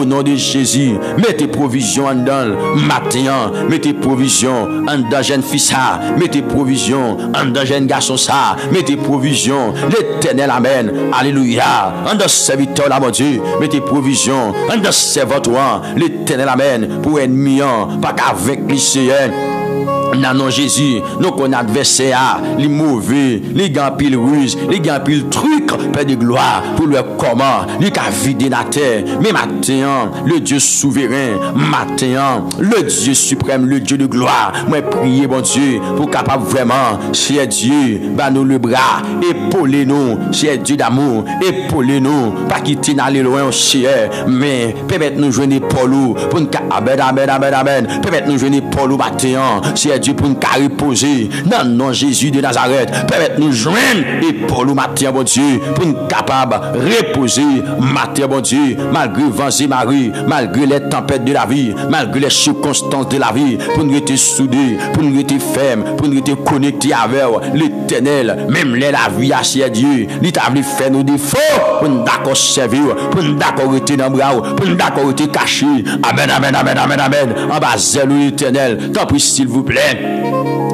au nom de Jésus, mettez provision en dans matin. Mettez provision en dans jeune fils ça, mettez provision en dans jeune garçon ça, mettez provision l'Éternel amen, alléluia, en dans serviteur là mon Dieu, mettez provision en dans serviteur l'Éternel amen, pour ennemi pas qu'avec lycéen. Non, Jésus, nous connaissons adversaire, les mauvais, les gants pile ruse, les gants pile truc, Père de gloire, pour le comment, les cas vider la terre. Mais maintenant, le Dieu souverain, maintenant, le Dieu suprême, le Dieu de gloire, moi prier, bon Dieu, pour capable vraiment, c'est Dieu, bah nous le bras, épaulez-nous, c'est Dieu d'amour, épaulez-nous, pas quitter d'aller loin au ciel, mais permettez-nous de joindre Paul, pour nous, amen, amen, amen, amen, permettez-nous de joindre Paul maintenant, c'est Dieu pour nous reposer dans le nom de Jésus de Nazareth. Permettez-nous joindre et pour nous matin, bon Dieu, pour nous capables de reposer matin, bon Dieu, malgré vents et marées, malgré les tempêtes de la vie, malgré les circonstances de la vie, pour nous être soudés, pour nous être fermes, pour nous être connectés avec l'Éternel, même la vie à c'est Dieu, l'État fait nos défauts, pour nous d'accord servir, pour nous d'accord être dans le bras, pour nous d'accord être cachés. Amen, amen, amen, amen, amen. En bas, zèle l'Éternel, tant pis s'il vous plaît.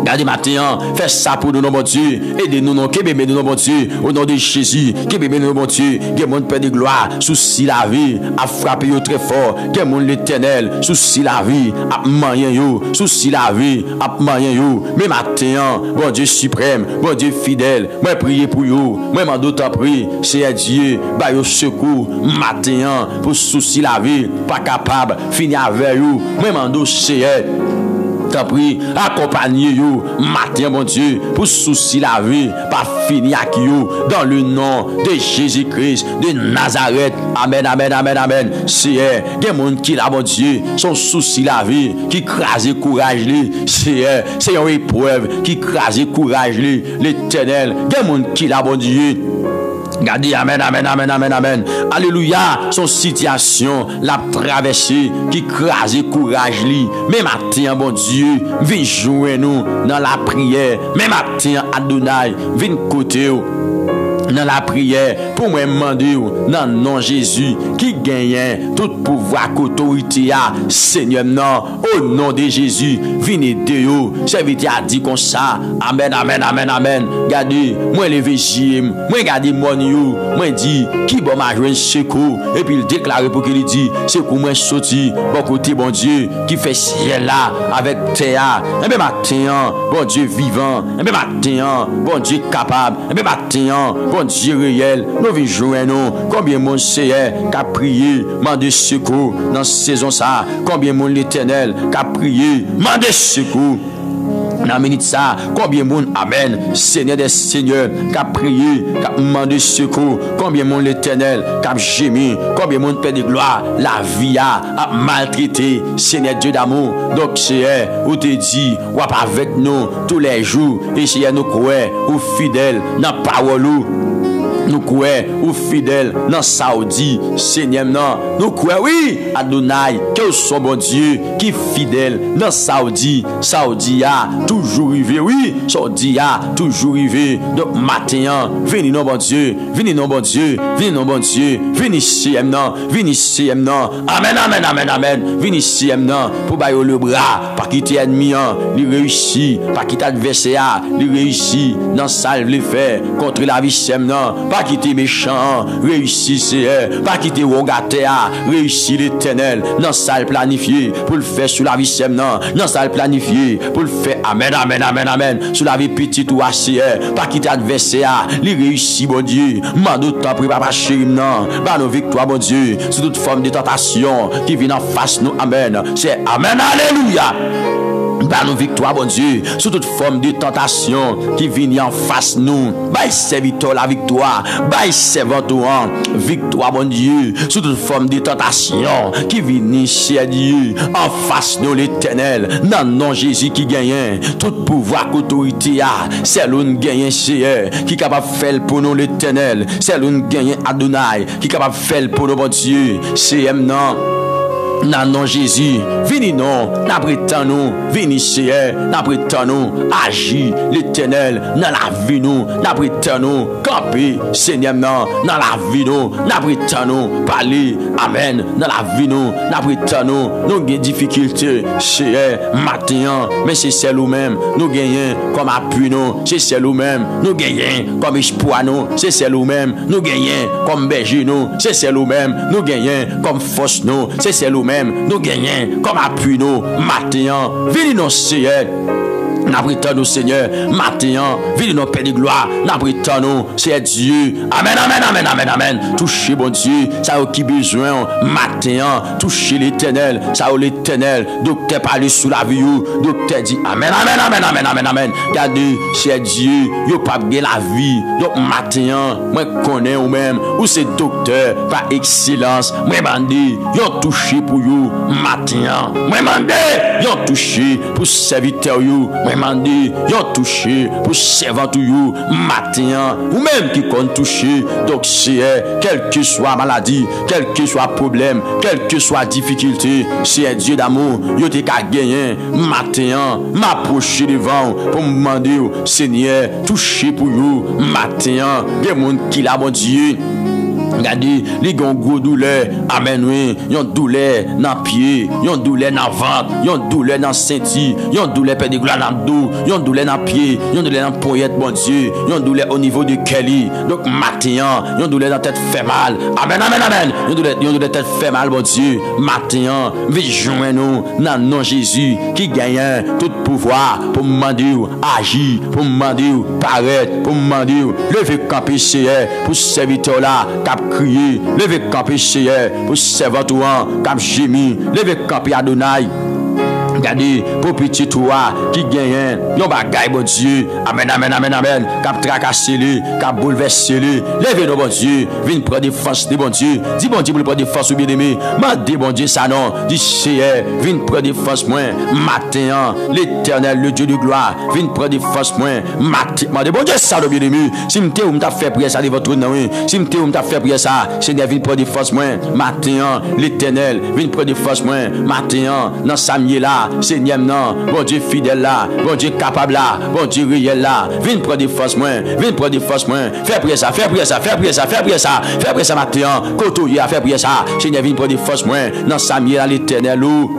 Gardez matin, faites ça pour nous, mon Dieu. Aidez-nous, non, que bébé nous, mon Dieu. Au nom de Jésus, que bébé nous, mon Dieu. Que mon Père de gloire, souci la vie, a frappé très fort. Que mon l'Éternel, souci la vie, a moyen yo, souci la vie, a moyen yo. Mais matin, bon Dieu suprême, bon Dieu fidèle, moi prier pour yo, moi m'en d'autres prie, c'est Dieu, bah yo secours, matin, pour souci la vie, pas capable, finir avec yo, moi m'en d'autres c'est t'as pris, accompagnez vous, matin, mon Dieu, pour souci la vie, pas finir avec vous, dans le nom de Jésus-Christ, de Nazareth. Amen, amen, amen, amen. C'est des gens qui, là, mon Dieu, son souci la vie, qui crase courage, c'est une épreuve qui crase courage, l'Éternel. Des gens qui, là, mon Dieu, regardez, amen, amen, amen, amen, amen. Alléluia, son situation, la traversée, qui crase courage li. Mais matin, bon Dieu, viens jouer nous dans la prière. Mais matin, Adonai, viens côté dans la prière pour moi demander dans le nom de Jésus qui gagne tout pouvoir autorité à Seigneur non au nom de Jésus venez de yo serviteur a dit comme ça amen amen amen amen regardez moi lever jim moi regardez mon yo moi dit qui bon m'a joindre secours et puis il déclare pour qu'il dit c'est pour moi sorti bon côté bon Dieu qui fait ciel là avec terre et bien matin bon Dieu vivant et bien matin bon Dieu capable et bien matin bon Dieu réel, nous venons jouer nous. Combien mon Seigneur qui a prié, mandé secours dans cette saison ça. Combien mon l'Éternel qui a prié, mandé secours. Dans minute ça, combien de monde, amen, Seigneur des seigneurs, qui a prié, qui a demandé secours, combien de monde l'Éternel, qui a gémi, combien de monde Père de gloire, la vie a maltraité, Seigneur Dieu d'amour. Donc, Seigneur, ou te dit, ou pas avec nous tous les jours, et Seigneur nous croyons, ou fidèles dans la parole. Nous croyons ou fidèles dans Saoudi, Seigneur, nous croyons, oui, Adonai, que son bon Dieu qui est fidèle dans Saoudi. Saoudi a toujours arrivé, oui, Saoudi a toujours arrivé. Donc, matin, venez non, bon Dieu, venez non, bon Dieu, venez non, bon Dieu, venez ici, venez ici, amen, amen, amen, amen, venez ici, pour bailler le bras, pas quitter ennemi, il réussit, pas quitter adversaire, il réussit, dans salve les faire contre la vie, pas quitter méchant, réussir, c'est pas quitter Rogatea, réussir l'Éternel, dans salle planifié pour le faire sur la vie dans salle planifié pour le faire, amen, amen, amen, amen, sur la vie petite ou assez, pas quitter adversaire, les réussir, bon Dieu, mando temps pour papa chéri, non, bah nos victoires, bon Dieu, sur toute forme de tentation qui vient en face nous, amen, c'est amen, alléluia. Par nos victoires, bon Dieu, sous toute forme de tentation qui vient en face nous. Bye, serviteur la victoire. Bye, servanteur, victoire, bon Dieu, sous toute forme de tentation qui vient chez Dieu en face nous, l'Éternel. Non, non, Jésus qui gagne tout pouvoir, autorité, c'est l'un gagne chez qui est capable de faire pour nous, l'Éternel. C'est l'un gagne Adonai qui est capable de faire pour nous, bon Dieu. C'est non. Non, Jésus, venez non, n'apprétons nous, venez Seigneur, n'apprétons nous, agis l'Éternel, dans la vie nous, n'apprétons nous, camper, Seigneur, dans la vie nous, n'apprétons nous, parler, amen, dans la vie nous, n'apprétons nous avons des difficultés, Seigneur, matin, mais c'est celle nous-mêmes, nous gagnons comme appui nous, c'est celle nous-mêmes, nous gagnons comme espoir nous, c'est celle nous-mêmes, nous gagnons comme berger nous, c'est celle nous-mêmes, nous gagnons comme force nous, c'est celle nous-mêmes, nous gagnons comme appui nous, matin, venez nous Seigneur. N'apprétons nous Seigneur, matin, venez nous Père de gloire, n'apprétons nous, c'est Dieu, amen, amen, amen, amen, amen, touchez bon Dieu, ça a qui besoin, matin, touchez l'Éternel, ça a l'Éternel, docteur parle sous la vie, docteur dit, amen, amen, amen, amen, amen, amen, regardez, c'est Dieu, yo pas bien la vie, donc matin, moi connais ou même, ou c'est docteur, par excellence, moi bandé, yo touché pour you, matin, moi mandé, yo touché pour serviteur you, demandé, yon touché pour servir tout you matin ou même qui compte toucher. Donc c'est quelle que soit maladie, quel que soit problème, quelle que soit difficulté, c'est Dieu d'amour, yo te ka gagner matin, m'approcher devant pour me demander Seigneur, toucher pour you matin, des monde qui la bon Dieu. Regardez, les gens gros douleur, amen oui, yon douleur dans pied, yon douleur dans ventre, yon douleur dans ceinture, yon douleur père de gloire dans dos, yon douleur dans pied, yon douleur dans poignette, bon Dieu, yon douleur au niveau du Kelly. Donc matin, yon douleur dans tête fait mal. Amen, amen, amen. Yon douleur tête fait mal, bon Dieu. Matin, vi joindre nous dans nom Jésus qui gagne tout pouvoir pour me demander agir, pour me demander paraître, pour me demander lever camper pour serviteur là. Crier, levez camper Seigneur pour servir toi, cap gémi, levez camper Adonai. Regardez, pour petit toi qui gagne, yon bagay bon Dieu, amen, amen, amen, amen, cap tracasser lui, cap bouleverser lui, levez nos bon Dieu, viens prendre défense de bon Dieu, dis bon Dieu pour prendre défense ou bien aimé, mandez bon Dieu ça non, dis Seigneur, viens prendre défense moi, matin, l'Éternel, le Dieu de gloire, viens prendre défense moi, matin, mandez bon Dieu ça bien aimé, si m'te ou m'ta fait prière ça de votre nom, si m'te ou m'ta fait prière ça, Seigneur viens prendre défense moi, matin, l'Éternel, viens prendre défense moi, matin, dans Samuel là. Seigneur, non, bon Dieu fidèle là, bon Dieu capable là, bon Dieu réel là, viens prendre des forces moins, viens prendre des forces moins, fais prier ça, fais prier ça, fais prier ça, fais prier ça, fais prier ça matin, côté à faire prier ça, Seigneur, viens prendre des forces moins, dans Samuel à l'Éternel ou.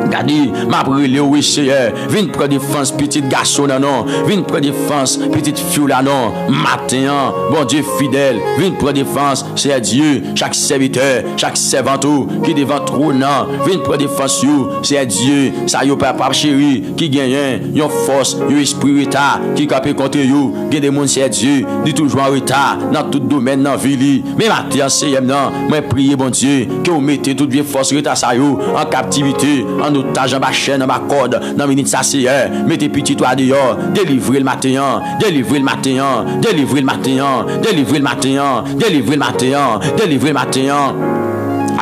Regardez, ma brûlé, oui, Seigneur. Viens prendre défense, petit garçon, non. Viens prendre défense, petite fille, là, non. Matin, bon Dieu fidèle. Viens prendre défense, c'est Dieu. Chaque serviteur, chaque servantou qui devant trône, non. Viens prendre défense, c'est Dieu. Ça, yo, papa chéri, qui gagne, yon force, yon esprit retard, qui capé contre you. Qui des monde, c'est Dieu. Dit toujours en retard, dans tout domaine, dans la vie. Mais matin, Seigneur, non. Moi, prier, bon Dieu, que vous mettez toute vieille force retard, ça, yo, en captivité, en otage, en bas chaîne, en bas corde, dans minute ça c'est mettez petit toi dehors, délivrez le matin, délivrez le matin, délivrez le matin, délivrez le matin, délivrez le matin, délivrez le matin.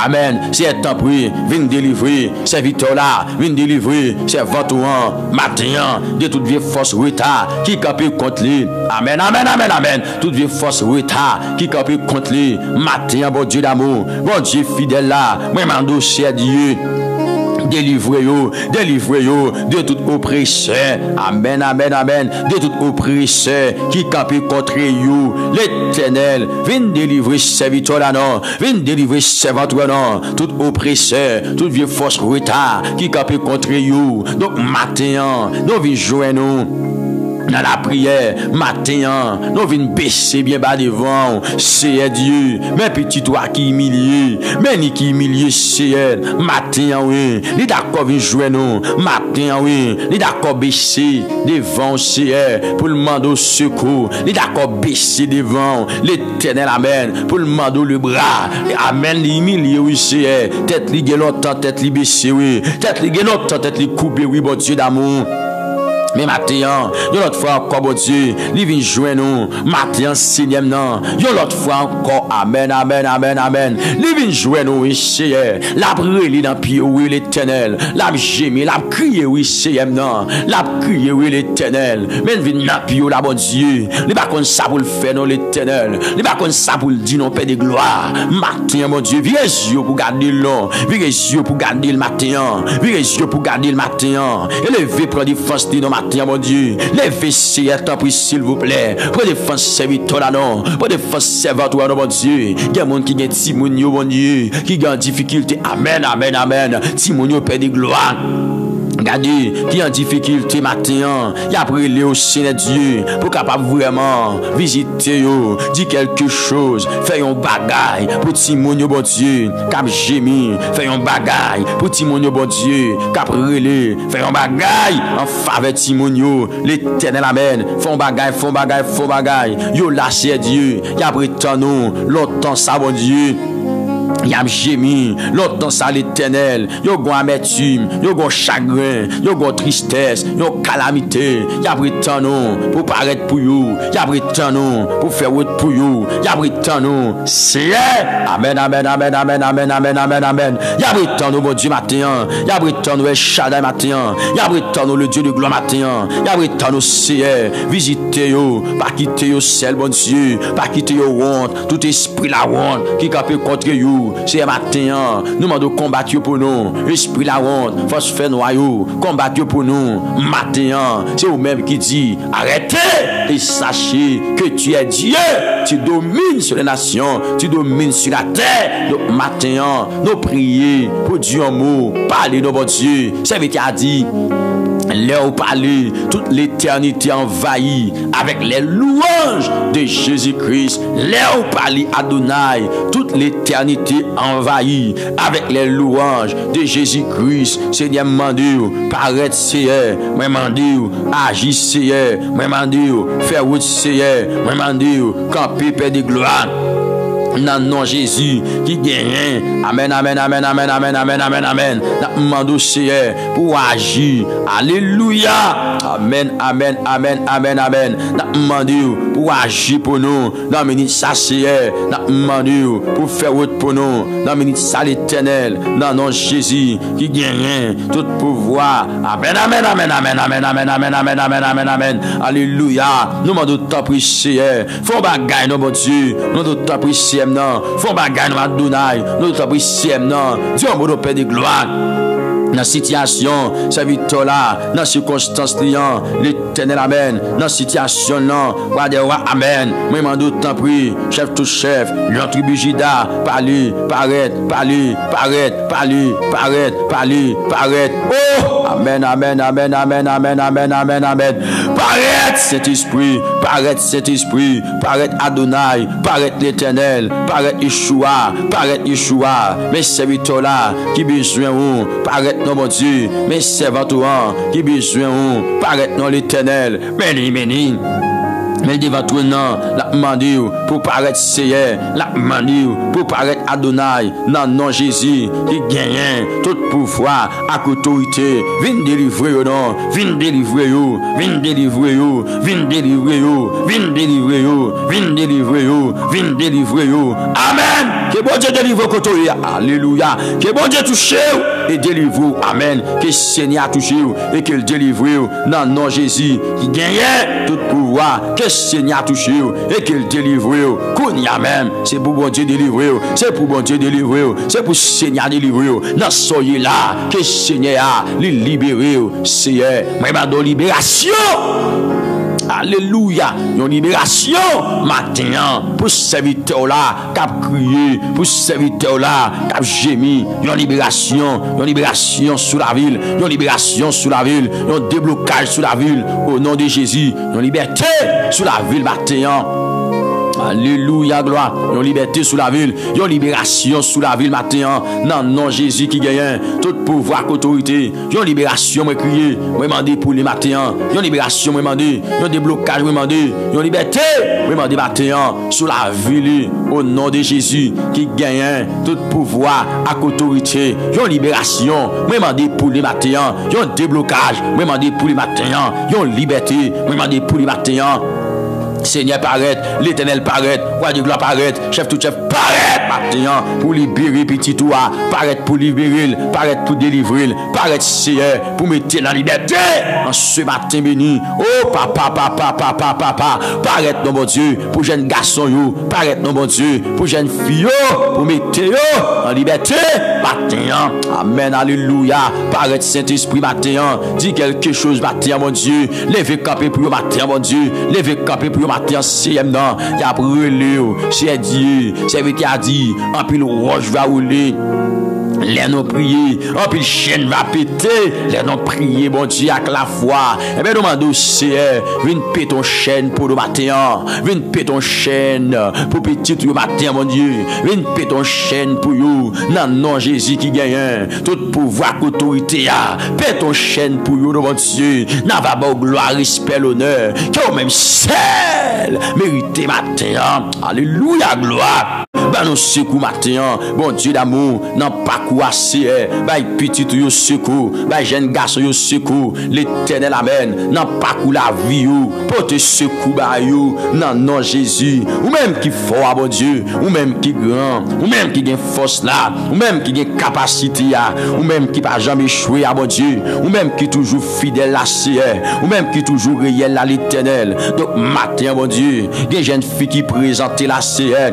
Amen. C'est un temps pris, viens délivrer, c'est Victor là, viens délivrer, c'est Ventouan, matin, de toute vieille force retard qui campe contre lui. Amen, amen, amen, amen. Toute vieille force retard qui campe contre lui. Matin, bon Dieu d'amour, bon Dieu fidèle là, moi mando cher Dieu. Délivrez-vous de tout oppresseur. Amen, amen, amen. De tout oppresseur qui campe contre vous. L'Éternel, viens délivrer serviteur là non. Viens délivrer serviteur non. Tout oppresseur, toute vieille force retard qui campe contre vous. Donc, matin, nous venons joindre nous. Dans la prière, matin, nous venons baisser bien bas devant. C'est Dieu, mais petit toi qui humilie, mais ni qui humilie, c'est matin, oui. Les d'accord viennent jouer nous, matin, oui. Les d'accord baisser devant, c'est pour le demander au secours. Les d'accord baisser devant l'Éternel, amen. Pour le demander le bras, amen. L'humilier, oui, c'est tête li longtemps, tête li baissée, oui. Tête li longtemps, tête li coupée, oui, bon Dieu d'amour. Mais matin, yon l'autre fois encore, bon Dieu, li vin joindre nous. Matin, sixième non. Yon l'autre fois encore, amen, amen, amen, amen. Li vin joindre nous, oui, c'est la brûle dans pied, oui, l'Éternel. La gémir, la crier, oui, sixième non. La crier, oui, l'Éternel. Mais vin dans pied, là, bon Dieu. Li pas comme ça pour le faire, non, l'Éternel. Li pas comme ça pour le dire, non, Père de gloire. Matin, mon Dieu, virez yeux pour garder le long. Virez yeux pour garder le matin. Virez yeux pour garder le matin. Et levez pour défense de nos matins. Mon Dieu, levez Seigneur, tant pis s'il vous plaît. Pour défense serviteur là non, pour défense serviteur là mon Dieu. Il y a des gens qui ont Timonio, mon Dieu, qui ont difficulté. Amen, amen, amen. Timonio père de gloire. Regardez, qui en difficulté matin, il a prié au Seigneur Dieu pour capable vraiment visiter yo, dire quelque chose, faire un bagaille pour Timonio bon Dieu, cap gémir, faire un bagaille pour Timonio bon Dieu, cap relé, faire un bagaille en faveur Timonio, l'Éternel amen, font bagaille, font bagaille, font bagaille, yo là c'est Dieu, il a pris tant nous, longtemps ça bon Dieu. Yam gémi, l'autre ça l'Éternel, yo gon amertume, yo gon chagrin, yo gon tristesse, yo calamité, y'a pris tant non pour paraître pour you, y'a pris tant non pour faire route pour you, y'a pris tant non, c'est amen, amen, amen, amen, amen, amen, amen, amen, y'a pris tant non bon Dieu matin, y'a pris tant non El Shaddai matin, y'a pris tant non le Dieu de gloire matin, y'a pris tant non c'est visitez yo, pas quitter yo seul bon Dieu, pas quitter yo honte, tout esprit la honte qui capé contre you. C'est matin, nous demandons combattre pour nous. Esprit la honte, force fait noyau, combattre pour nous. Matin, c'est vous-même qui dit arrêtez et sachez que tu es Dieu. Tu domines sur les nations, tu domines sur la terre. Donc matin, nous prions pour Dieu en mot, parlez de bon Dieu. C'est ce qu'il a dit. Là où parler, toute l'éternité envahie avec les louanges de Jésus-Christ. Là où parler Adonai, toute l'éternité envahie avec les louanges de Jésus-Christ. Seigneur, mandou, paraître Seigneur, moi mandou, agis Seigneur, moi mandou, faire route Seigneur, moi mandou, camper Père de gloire. Dans le nom de Jésus qui gagne. Amen, amen, amen, amen, amen, amen, amen, amen. Nous Seigneur pour agir. Alléluia. Amen, amen, amen, amen, amen. Nous pour agir pour nous. Dans minute ça Seigneur. Nous pour faire route pour nous. Dans minute ça l'Éternel. Dans le nom de Jésus qui gagne tout pouvoir. Amen, amen, amen, amen, amen, amen, amen, amen, amen, amen, amen. Alléluia. Nous demandons ta prière Seigneur. Faut bagaille nos bon Dieu. Nous demandons ta prière Seigneur. Faut bagaille nous Adonai, nous ta prière non. Dieu mon Père de gloire. Dans la situation, serviteur là, dans la circonstance, l'Éternel amen. Dans la situation, non, amen. Moi, je m'en t'en prie, chef tout chef, l'entribu Jida, parler, paraître, parler, paraître, parler, paraître, parler, paraître. Oh, amen, amen, amen, amen, amen, amen, amen, amen. Paraître cet esprit, paraître cet esprit, paraître Adonai, paraître l'Éternel, paraître Yeshua, paraître Yeshua. Mes serviteurs là, qui besoin ou, paraître non mon Dieu, mes servants qui besoin ou, paraître non l'Éternel, béni, béni. Mais devant toi, non, la demandé pour paraître Seigneur, la demandé pour paraître Adonai, non, non, Jésus, qui gagne tout pouvoir, avec autorité, viens délivrer, non, viens délivrer, viens délivrer, viens délivrer, viens délivrer, viens délivrer, viens délivrer, amen. Que bon Dieu délivre côté, alléluia, que bon Dieu touche et délivre, amen. Que Seigneur touche et qu'il délivre, non, non, Jésus, qui gagne tout pouvoir, que Seigneur touche et qu'il délivre, qu'on y a même, c'est pour bon Dieu délivrer, c'est pour bon Dieu délivrer, c'est pour Seigneur délivrer, non, soyez là, que Seigneur a libéré, Seigneur, vraiment de libération. Alléluia, une libération matin pour ce serviteur là qui a crié, pour ce serviteur là qui a gémi, une libération sous la ville, une libération sous la ville, un déblocage sous la ville au nom de Jésus, une liberté sous la ville matin. Alléluia, gloire. Une liberté sous la ville. Une libération sous la ville matin. Non, non, Jésus qui gagne. Tout pouvoir, autorité. Une libération, moi crier. Moi demander pour les matins. Une libération, moi demander. Un déblocage, moi demander. Une liberté, moi demander matin. Sous la ville. Au nom de Jésus qui gagne. Tout pouvoir, avec autorité. Une libération, moi demander pour les matins. Un déblocage, moi demander pour les matins. Une liberté, moi demander pour les matins. Seigneur paraît, l'Éternel paraît, roi de gloire paraît, chef tout chef paraît maintenant pour libérer petit toi, paraît pour libérer, paraît pour délivrer, paraît Seigneur pour mettre la liberté en ce matin béni. Oh papa, paraît non bon Dieu pour jeune garçon yo, paraît non bon Dieu pour jeune fille pour mettre yo en liberté matin. Amen, alléluia. Paraît Saint-Esprit matin, dis quelque chose matin mon Dieu, levez camper pour matin mon Dieu, levez camper pour matin CM non, il a brûlé, c'est Dieu, c'est lui qui a dit, en pile roche va rouler. Les non prier, en pile chaîne va péter, les non prier, bon Dieu, avec la foi. Eh bien, demande au Seigneur, viens péter ton chaîne pour le matin, viens péter ton chaîne pour petit le matin, mon Dieu, viens péter ton chaîne pour you. Non, non, Jésus qui gagne, tout pouvoir, autorité, péter ton chaîne pour you, mon Dieu, n'a pas beau gloire, respect, l'honneur, qui au même seul, mérité matin, alléluia, gloire. Bah nous secours matin, bon Dieu d'amour, non pas quoi c'est, bah petit yo secours, bah jeune garçon yo secours, l'Éternel amen, non pas pour la vie yo, pour te secours bah yo, non non Jésus, ou même qui fort bon Dieu, ou même qui grand, ou même qui gagne force là, ou même qui gagne capacité là, ou même qui pas jamais échoué à bon Dieu, ou même qui toujours fidèle à Seigneur, ou même qui toujours réel à l'Éternel. Donc matin bon Dieu, des jeunes filles qui présentent la Seigneur.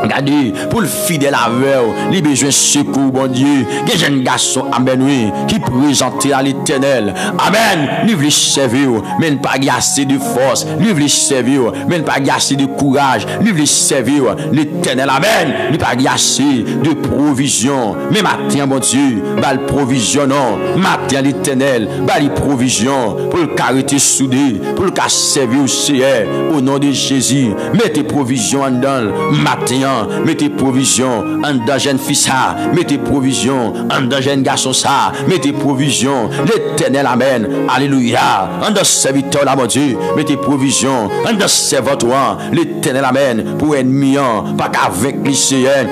Regardez, pour le fidèle avec, les besoins secours, bon Dieu, des jeunes garçons, amen, oui, qui présentent à l'Éternel, amen, lui veut servir, mais ne pas assez de force, lui veut servir, mais ne pas assez de courage, lui veut servir l'Éternel, amen, lui pas assez de provision, mais matin, bon Dieu, bah le provisionnant, matin l'Éternel, bah les provisions, pour le caractère soudé, pour le cas servir au Seigneur, au nom de Jésus, mettez provisions en dedans, matin, mettez provisions en dans jeune fils ça, mettez provisions en dans jeune garçon ça, mettez provisions l'Éternel amen, alléluia, en dans serviteur là mon Dieu, mettez provisions en dans serviteur l'Éternel amen, pour ennemi pas qu'avec les Seigneur.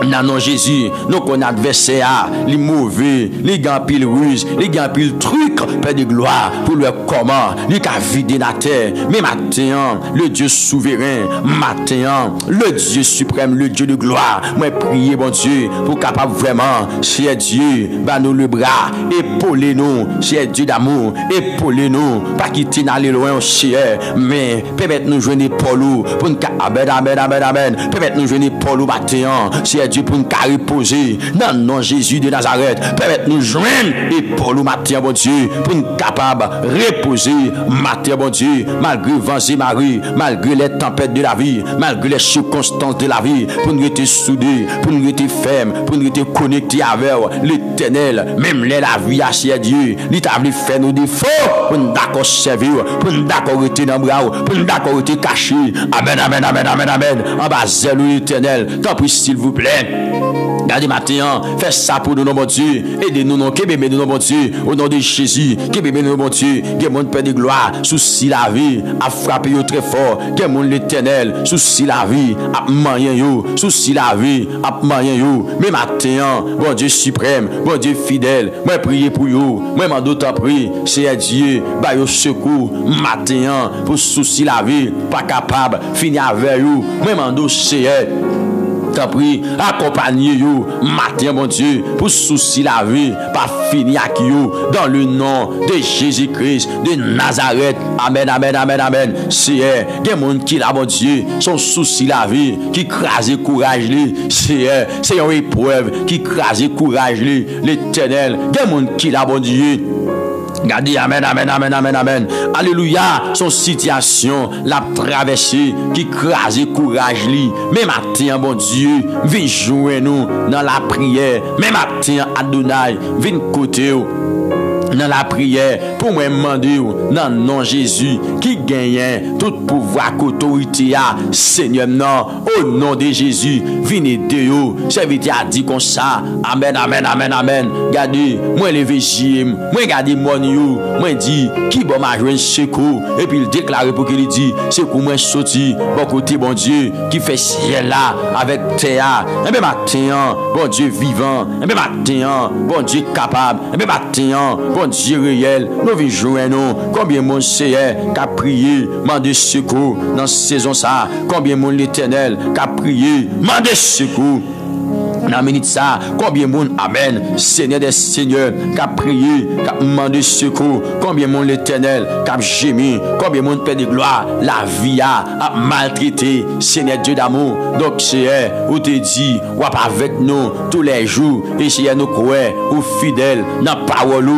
Non, non, Jésus, nous qu'on adversaire, les mauvais, les gants pile ruse, les gants pile truc, Père de gloire, pour leur comment, les cas vider la terre. Mais matin, le Dieu souverain, matin, le Dieu suprême, le Dieu de gloire, moi prier, bon Dieu, pour capable vraiment, c'est Dieu, bah nous le bras, épaulez-nous, c'est Dieu d'amour, épaulez-nous, pas quitter n'aller loin au ciel, mais permettez nous joindre Paul, pour nous, amen, amen, amen, amen, permettez nous joindre Paul matin, c'est Dieu pour nous reposer dans le nom de Jésus de Nazareth. Permettez nous joindre et pour le matin, bon Dieu, pour nous capables de reposer matin, bon Dieu, malgré vents et marées, malgré les tempêtes de la vie, malgré les circonstances de la vie, pour nous être soudés, pour nous être fermes, pour nous être connectés avec l'Éternel, même la vie à Dieu, il t'a voulu faire nos défauts, pour nous d'accord servir, pour nous d'accord être dans le bras, pour nous d'accord être cachés. Amen, amen, amen, amen, amen. En bas, zèle l'Éternel, tant pis s'il vous plaît. Gardez matin, fais ça pour nous, bon Dieu. Aidez-nous, non, que bébé nous, bon Dieu. Au nom de Jésus, que bébé nous, bon Dieu. Que mon Père de gloire, souci la vie, a frappé yo très fort. Que mon l'Éternel, souci la vie, a moyen yo, souci la vie, a moyen yo. Mais matin, bon Dieu suprême, bon Dieu fidèle, moi prier pour yo, moi m'en d'autres prier, c'est Dieu, bah yo secours, matin, pour souci la vie, pas capable, finir avec yo, moi m'en d'autres c'est prie, accompagnez vous matin, mon Dieu, pour souci la vie, pas finir avec vous, dans le nom de Jésus-Christ de Nazareth. Amen, amen, amen, amen. C'est des gens qui là, mon Dieu, son souci la vie, qui crase courage, c'est une épreuve qui crase courage, l'Éternel. Des gens qui là, mon Dieu. Regardez, amen, amen, amen, amen, amen. Alléluia, son situation, la traversée, qui crase courage li. Mais matin, bon Dieu, viens jouer nous dans la prière. Mais matin, Adonai, viens côté dans la prière pour moi demander dans le nom de Jésus qui gagne tout pouvoir autorité à Seigneur non au nom de Jésus venez de yo serviteur a dit comme ça amen amen amen amen regardez moi lever jim moi regarder mon yo moi dit qui bon m'a joindre secours et puis il déclare pour qu'il dit secours moi sorti bon côté bon Dieu qui fait ciel là avec terre et bien matin bon Dieu vivant et bien matin bon Dieu capable et bien matin bon Dieu réel, nous venons jouer nous. Combien mon Seigneur qui a prié, mandé secours dans cette saison ça. Combien mon l'Éternel qui a prié, mandé secours. Dans minute ça, combien mon amen, Seigneur des Seigneurs, qui a prié, qui a demandé secours, combien mon l'Éternel, qui a gémi, combien mon Père de gloire, la vie a maltraité, Seigneur Dieu d'amour. Donc, c'est où te dit, ou avec nous tous les jours, et c'est nous croire, ou fidèles dans la parole.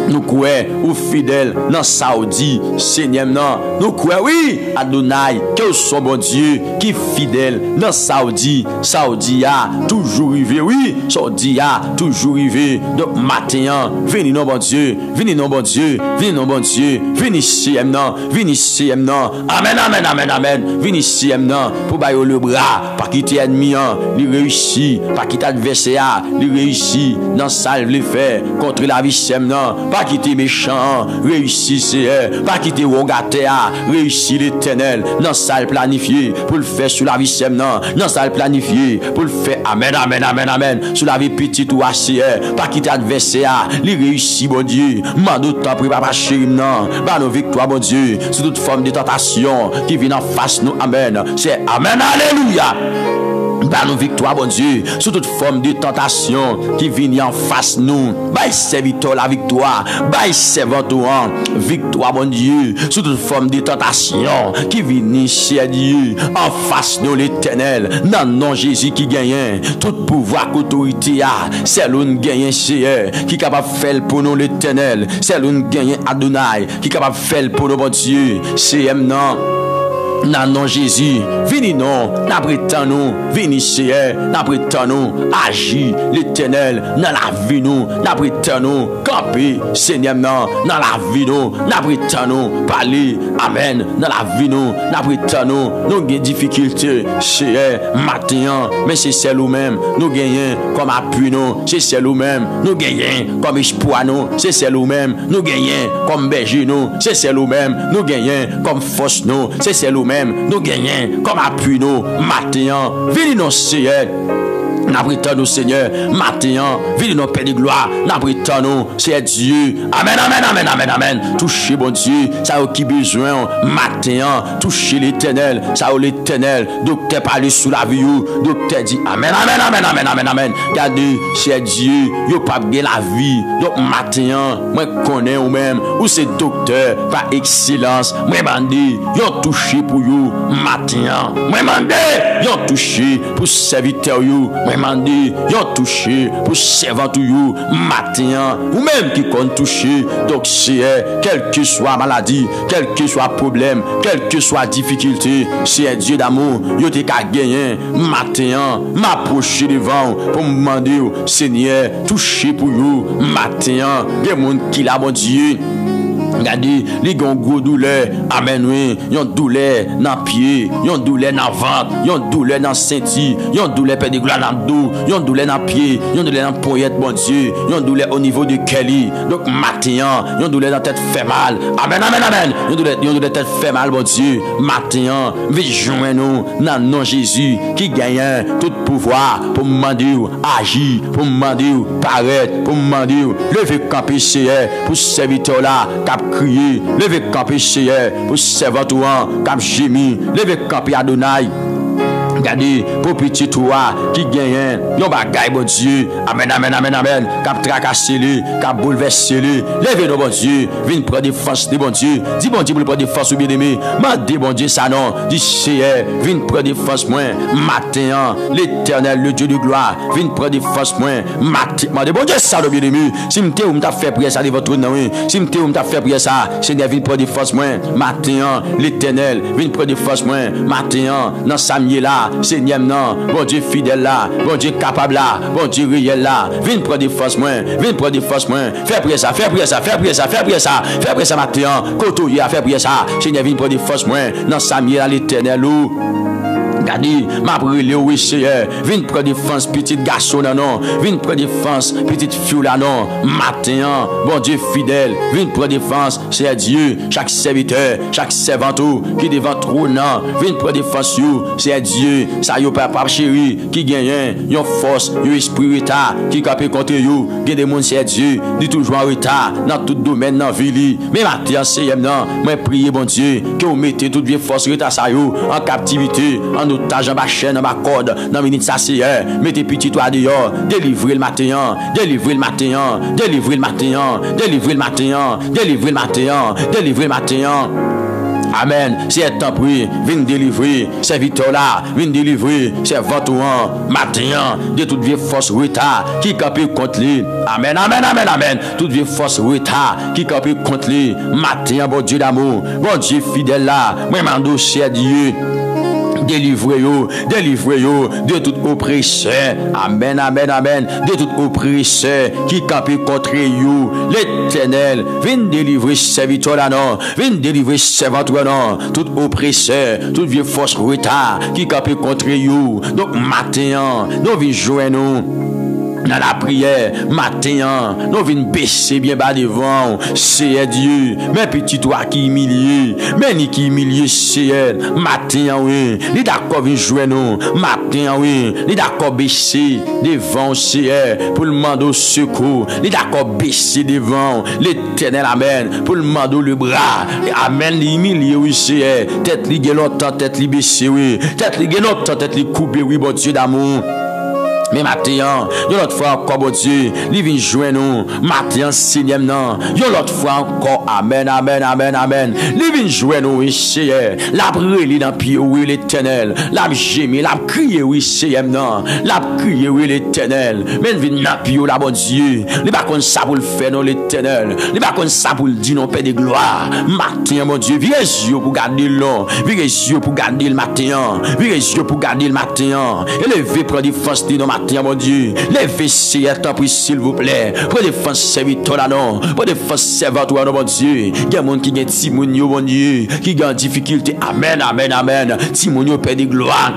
Nous croyons ou fidèles dans Saoudi, Seigneur, non. Nous croyons, oui, Adonai, que son bon Dieu qui est fidèle dans Saoudi. Saoudi a toujours arrivé, oui, Saoudi a toujours arrivé. Donc, matin, venez non, bon Dieu, venez non, bon Dieu, venez non, bon Dieu, venez ici, non, venez ici, non. Amen, amen, amen, amen. Venez ici, non, pour bailler le bras, pas quitter ennemi, il réussit, pas quitter adversaire, il réussit dans salle le faire contre la vie, non. Pas quitter méchant, réussissez, pas quitter Rogatea, réussir l'Éternel, dans salle planifiée, pour le faire sur la vie semnan, dans salle planifiée, pour le faire, amen, amen, amen, amen, sur la vie petite ou assez, pas quitter adversaire, les réussit, bon Dieu, mando temps pour papa chéri, non, bah nos victoires, bon Dieu, sur toute forme de tentation qui vient en face nous, amen, c'est amen, alléluia. Bah nos victoires, bon Dieu, sous toute forme de tentation qui vient en face nous. Bah serviteur la victoire, bah servanteur, victoire, bon Dieu, sous toute forme de tentation qui vient chez Dieu en face de l'Éternel. Dans le nom de Jésus qui gagne tout pouvoir, autorité, c'est l'un gagne qui est capable de faire pour nous l'Éternel. C'est l'un gagne Adonai qui est capable de faire pour nous, bon Dieu. C'est non. Dans nom Jésus, venez non, n'apprétons nous, venez Seigneur, n'apprétons nous, agis l'Éternel dans la vie nous, n'apprétons nous, camper Seigneur non, dans la vie nous, n'apprétons nous, parler, amen, dans la vie nous, n'apprétons nous, nous avons des difficultés, Seigneur, matin, mais c'est celle ou même, nous gagnons comme appui nous, c'est celle ou même, nous gagnons comme espoir nous, c'est celle ou même, nous gagnons comme berger nous, c'est celle ou même, nous gagnons comme force nous, c'est celle ou même, nous gagnons comme appui nous, matin, venez nous Seigneur. N'apprétons nous Seigneur, matin, venez nous Père de gloire, n'apprétons nous, c'est Dieu, amen, amen, amen, amen, amen, touchez bon Dieu, ça a qui besoin, matin, touchez l'Éternel, ça a l'Éternel, docteur parle sous la vie, docteur dit, amen, amen, amen, amen, amen, amen, regardez, c'est Dieu, yo pas bien la vie, donc matin, moi connais ou même, ou c'est docteur, par excellence, moi mandé, yo touché pour you, matin, moi mandé, yo touché pour serviteur you, demandé, yon touché pour servant tout you matin ou même qui compte toucher. Donc c'est quelle que soit maladie, quel que soit problème, quelle que soit difficulté, c'est Dieu d'amour, yo te ka gagner matin, m'approcher devant pour me demander Seigneur toucher pour you matin, des monde qui la bon Dieu. Regardez, les gens gros douleur, amen oui, yon douleur dans pied, yon douleur dans ventre, yon douleur dans ceinture, yon douleur père de gloire dans dos, yon douleur dans pied, yon douleur dans poignette bon Dieu, yon douleur au niveau de Kelly. Donc matin, yon douleur dans tête fait mal. Amen amen amen. Yon douleur tête fait mal bon Dieu. Matin, vite joindre nous dans nom Jésus qui gagne tout pouvoir pour demander agir, pour demander paraître, pour demander lever camper pour serviteur là cap crier, lever camper pour serviteur cap gémir, lever camper Adonai. Regardez, pour petit toi qui gagne, yon bagay bon Dieu. Amen, amen, amen, amen. Cap tracasser lui, cap bouleverser lui. Levez nous bon Dieu, viens prendre des forces de bon Dieu. Dis bon Dieu pour prendre des forces ou bien aimé. Mandez bon Dieu ça non. Dis Seigneur, viens prendre des forces moins. Matin, l'Éternel, le Dieu de gloire, viens prendre des forces moins. Matin, mandez bon Dieu ça bien aimé. Si m'te ou m'ta fait prier ça de votre nom. Si m'te ou m'ta fait prier ça, Seigneur viens prendre des forces moins. Matin, l'Éternel, viens prendre des forces moins. Matin, dans Samuel là. Seigneur, non, bon Dieu fidèle là, bon Dieu capable là, bon Dieu réel là, viens prendre des forces moins, viens prendre des forces moins, fais prier ça, fais prier ça, fais prier ça, fais prier ça, fais prier ça matin, côtoyer à faire prier ça, Seigneur, viens prendre des forces moins, dans Samuel à l'Éternel ou. Regardez, ma brûlé, oui, Seigneur. Viens prendre défense, petit garçon, non. Viens prendre défense, petite fille, là, non. Matin, bon Dieu fidèle. Viens prendre défense, c'est Dieu. Chaque serviteur, chaque servante qui devant trône, non. Viens prendre défense, c'est Dieu. Ça, yo, papa chéri, qui gagne, yon force, yon esprit retard, qui capé contre you. Gagne des monde, c'est Dieu. Dit toujours en retard, dans tout domaine, dans la vie. Mais matin, Seigneur, non. Moi, priez, bon Dieu, que vous mettez toute vieille force retard, ça, yo, en captivité, en otage, en bas chaîne, en bas corde, dans minute ça c'est mettez petit toi dehors, délivrez le matin, délivrez le matin, délivrez le matin, délivrez le matin, délivrez le matin, délivrez le matin. Amen. C'est temps pris, viens délivrer, serviteur là, viens délivrer, c'est votre matin, de toute vieille force retard qui capé contre lui. Amen, amen, amen, amen. Toute vieille force retard qui capé contre lui. Matin, bon Dieu d'amour, bon Dieu fidèle là, moi mando cher Dieu. Délivrez-vous de tout oppresseur. Amen, amen, amen. De tout oppresseur qui campe contre vous. L'Éternel, viens délivrer serviteur là non. Viens délivrer serviteur non. Tout oppresseur, toute vieille force retard qui campe contre vous. Donc matin, nous venons joindre nous. Dans la prière, matin, nous venons baisser bien bas devant, c'est Dieu, mais petit toi qui humilié, mais ni qui humilié, c'est matin, oui, les d'accord venir jouer nous, matin, oui, les d'accord baisser devant, c'est pour le demander au secours, les d'accord baisser devant, l'Éternel, amen, pour le demander le bras, amen, l'humilié, oui, c'est tête li longtemps, tête li baissée, oui, tête li longtemps, tête li coupée, oui, bon Dieu d'amour. Mais matin, yon l'autre fois encore, bon Dieu, li vin jouer nous, matin, Seigneur, non, yon l'autre fois encore, amen, amen, amen, amen, li vin jouer nous, oui, Seigneur, la brûle dans pied, oui, l'Éternel, la gémir, la crier, oui, Seigneur, non, la crier, oui, l'Éternel, mais vin dans pied, là, bon Dieu, li pas comme ça pour le faire, non, l'Éternel, li pas comme ça pour le dire, non, Père de gloire, matin, mon Dieu, virez yeux pour garder l'eau, virez yeux pour garder le matin, virez yeux pour garder le matin, élevez, prendre des forces, non, matin, mon Dieu, levez Seigneur, tant pis s'il vous plaît, pour défense serviteur là non, pour défense serviteur là mon Dieu, il y a monde qui gagne Timonio mon Dieu, qui gagne difficulté, amen, amen, amen, Timonio Père de gloire.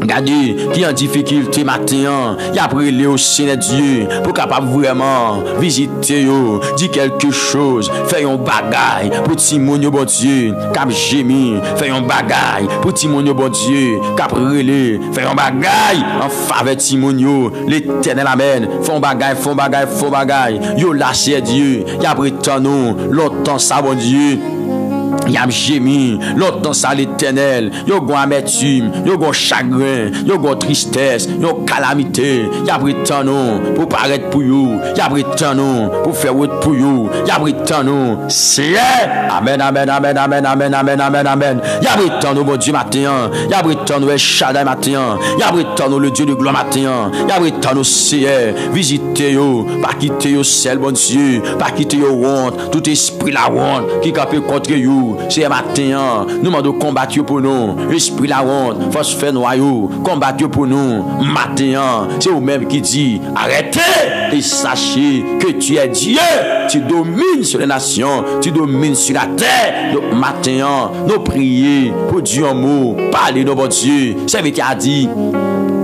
Regardez, qui en difficulté matin, il a prié au Seigneur Dieu pour capable vraiment visiter yo, dit quelque chose, fait un bagaille pour Timonio bon Dieu, cap gémir, fait un bagaille pour Timonio bon Dieu, cap relé, fait un bagaille en faveur Timonio, l'Éternel amen, font bagaille, font bagaille, font bagaille, yo là c'est Dieu, il a pris tant nous, longtemps ça bon Dieu. Y'a gémi, l'autre ça l'Éternel, yo gon amertume, yo gon chagrin, yo gon tristesse, yo calamité, y'a pris tant non pour paraître pour you, y'a pris tant non pour faire route pour you, y'a pris tant non, c'est amen, amen, amen, amen, amen, amen, amen, amen, y'a pris tant non bon Dieu matin, y'a pris tant non El Shaddai matin, y'a pris tant non le Dieu de gloire matin, y'a pris tant non Seigneur, visitez yo, pas quitter yo seul bon Dieu, pas quitter yo honte, tout esprit la honte qui capé contre you. c'est matin, nous demandons combattre pour nous. Esprit la honte, force fait noyau, combattre pour nous. Matin, c'est vous-même qui dit, arrêtez et sachez que tu es Dieu. Tu domines sur les nations, tu domines sur la terre. Donc matin, nous prions pour Dieu en mots, parler de bon Dieu. C'est ce qui a dit.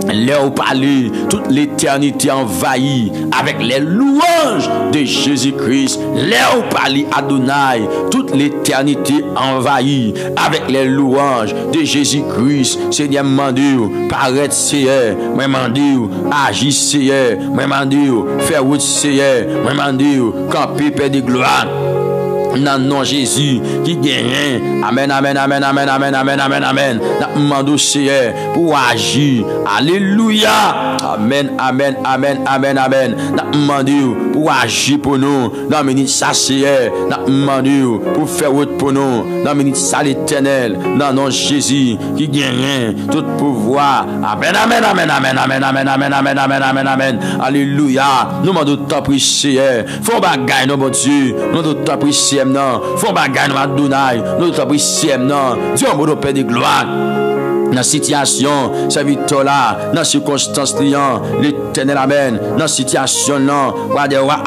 Leur parler, toute l'éternité envahie avec les louanges de Jésus-Christ. Leur parler Adonai, toute l'éternité envahie avec les louanges de Jésus-Christ. Seigneur, mandou, paraître Seigneur, moi mandou, agis Seigneur, moi mandou, faire route Seigneur, moi mandou, camper paix de gloire. Dans nom Jésus qui gagne. Amen, amen, amen, amen, amen, amen, amen, amen. Nous demandons Seigneur pour agir. Alléluia. Amen, amen, amen, amen, amen. Nous demandons pour agir pour nous. Dans minute ça Seigneur. Nous demandons pour faire route pour nous. Dans minute ça l'Éternel. Dans nom Jésus qui gagne tout pouvoir. Amen, amen, amen, amen, amen, amen, amen, amen, amen, amen, amen. Alléluia. Nous demandons ta prière Seigneur. Faut bagaille nos bon Dieu. Nous demandons ta prière Seigneur. Font bagay nous Adonai, nous t'apprécions non. Dieu mon Père de gloire. Dans la situation, serviteur là, dans la circonstance, l'Éternel, amen. Dans la situation, non,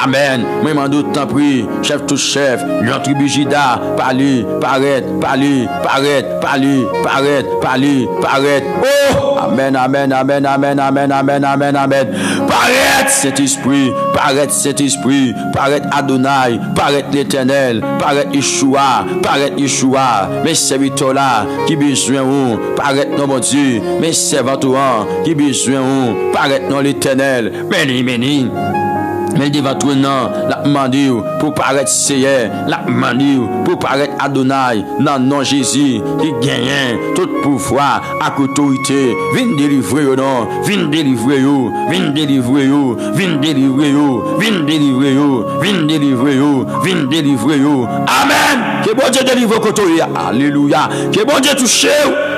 amen. Moi, je t'en prie, chef tout chef, l'entribu Jida, parlez, paraît, parlez, paraît, parlez, paraît, parlez, paraît. Oh, amen, amen, amen, amen, amen, amen, amen, amen. Paraît cet esprit, paraît cet esprit, paraît Adonai, paraît l'Éternel, paraît Yeshua, paraît Yeshua. Mes serviteurs là, qui besoin ou, paraît non mon Dieu, mes servants qui besoin ou, paraît non l'Éternel, béni, béni. Mais devant tout non, la demandé pour paraître Seigneur, la demandé pour paraître Adonai, dans nom Jésus, qui gagne tout pouvoir, à autorité, viens délivrer non, viens délivrer yo, viens délivrer yo, viens délivrer yo, viens délivrer yo, viens délivrer yo, viens délivrer yo. Amen. Que bon Dieu délivre côté. Alléluia. Que bon Dieu touche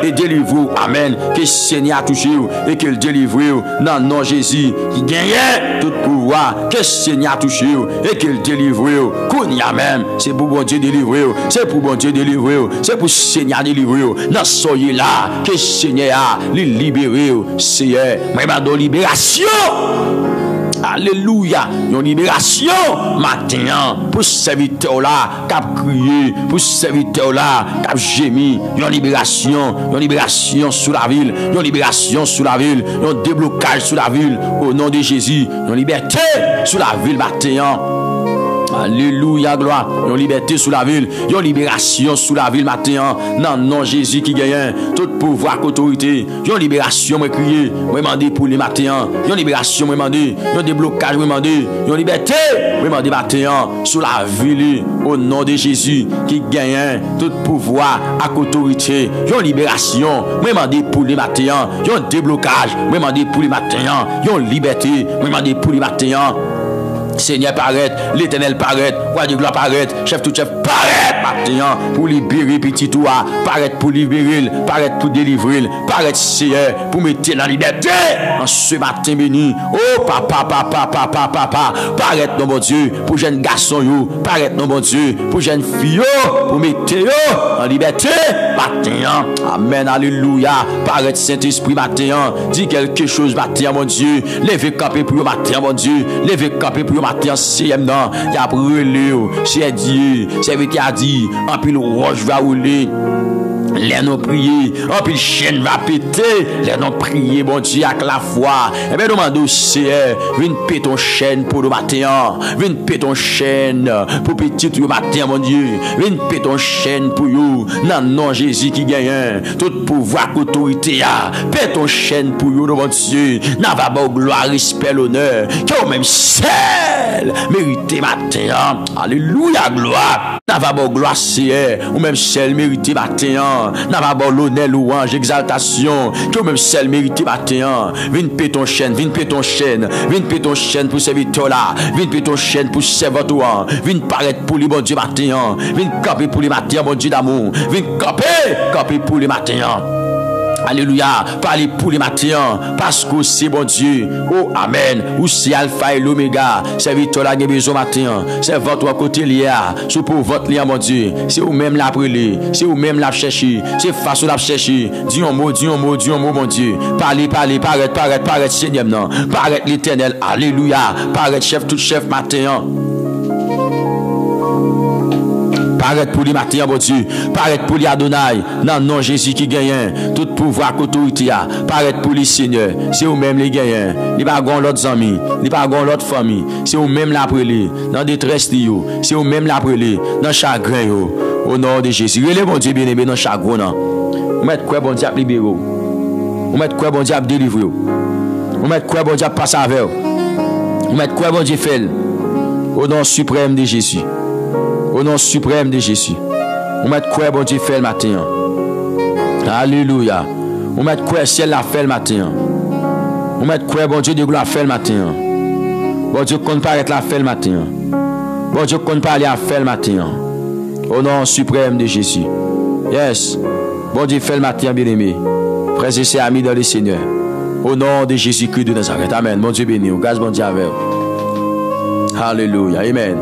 et délivre. Amen. Que Seigneur touche et qu'il délivre dans nom Jésus, qui gagne tout pouvoir. Que Seigneur touche et qu'il délivre. Kounia même, c'est pour bon Dieu délivrer. C'est pour bon Dieu délivrer. C'est pour Seigneur délivrer. Dans soyez là, que Seigneur a libéré. Seigneur, moi ma libération. Alléluia, une libération matin pour serviteur là qui a crié, pour serviteur là qui a gémi, une libération sur la ville, une libération sur la ville, un déblocage sur la ville au nom de Jésus, une liberté sur la ville matin. Alléluia, gloire. Yon liberté sous la ville. Yon libération sous la ville matin. Non, non, Jésus qui gagne tout pouvoir, autorité. Yon libération, moi crier. Moi demander pour les matins. Yon libération, moi demander. Yon déblocage, moi demander. Yon liberté, moi demander matin sous la ville. Au nom de Jésus qui gagne tout pouvoir, à autorité. Yon libération, moi demander pour les matins. Yon déblocage, moi demander pour les matins. Yon liberté, moi demander pour les matins. Seigneur paraît, l'Éternel paraît, roi de gloire paraît, chef tout chef paraît maintenant pour libérer petit toi, paraît pour libérer, paraît pour délivrer, paraît Seigneur pour mettre dans la liberté en ce matin béni. Oh papa, papa, papa, papa, paraît non mon Dieu pour jeune garçon yo, paraît non mon Dieu pour jeune fille yo, pour mettre yo en liberté matin. Amen, alléluia. Paraît Saint-Esprit matin, dis quelque chose matin mon Dieu, levez camper pour matin mon Dieu, levez camper pour matin CM non, il a brûlé, c'est Dieu, c'est lui qui a dit, en pile roche va rouler. Les non prier, en pile chaîne va péter, les non prier, bon Dieu, avec la foi. Et bien, demandons, Seigneur, viens péter ton chaîne pour le matin, viens péter ton chaîne pour petit le matin, mon Dieu, viens péter ton chaîne pour vous, non, non, Jésus qui gagne, tout pouvoir, autorité, péter ton chaîne pour vous, mon Dieu, n'a pas de gloire, respect, l'honneur, qui au même celle, mérité matin, alléluia, gloire, n'a pas de gloire, Seigneur, ou même celle, mérité matin. N'a pas bon l'honneur, louange, exaltation, que même celle mérité matin. Viens péter ton chaîne, viens péter ton chaîne, viens péter ton chaîne pour serviteur là, viens péter ton chaîne pour serviteur, viens paraître pour les bon Dieu matin, viens camper pour les matins, bon Dieu d'amour, viens camper pour les matins. Alléluia. Parlez pour les matins. Parce que c'est bon Dieu. Oh, amen. Ou c'est Alpha et l'Oméga. C'est victoire la besoin matin. C'est votre côté lié. C'est pour votre lien, mon Dieu. C'est vous même la brûler. C'est vous même la chercher. C'est face la chercher. Dis un mot, mon Dieu. Parlez, paraît, Seigneur. Non. Paraît l'éternel. Alléluia. Paraît chef, tout chef matin. Paraît pour les matins, mon Dieu. Paraît pour les Adonai. Non, non, Jésus qui gagne. Tout pouvoir, autorité. Paraît pour les seigneurs. C'est vous-même les gagnants. Il n'y a pas l'autre amis. Il n'y a pas l'autre famille. C'est vous-même l'appelé. Dans détresse, c'est vous-même l'appelé. Dans chagrin. Au nom de Jésus. Relève, mon Dieu bien-aimé, dans chagrin. Vous mettez quoi, bon Dieu, à libérer. Vous mettez quoi, bon Dieu, à délivrer. Vous mettez quoi, bon Dieu, à passer avec. Vous mettez quoi, bon Dieu, fait. Au nom suprême de Jésus. Au nom suprême de Jésus. Vous mettez quoi, bon Dieu, fait le matin. Alléluia. Vous mettez quoi, ciel la fait le matin. Vous mettez quoi, bon Dieu, de gloire fait le matin. Bon Dieu, qu'on paraît la fait le matin. Bon Dieu, qu'on parle à faire le matin. Au nom suprême de Jésus. Yes. Bon Dieu, fait le matin, bien-aimé. Frères et sœurs, amis dans le Seigneur. Au nom de Jésus-Christ de Nazareth. Amen. Bon Dieu béni. Grâce, bon Dieu avec vous. Alléluia. Amen.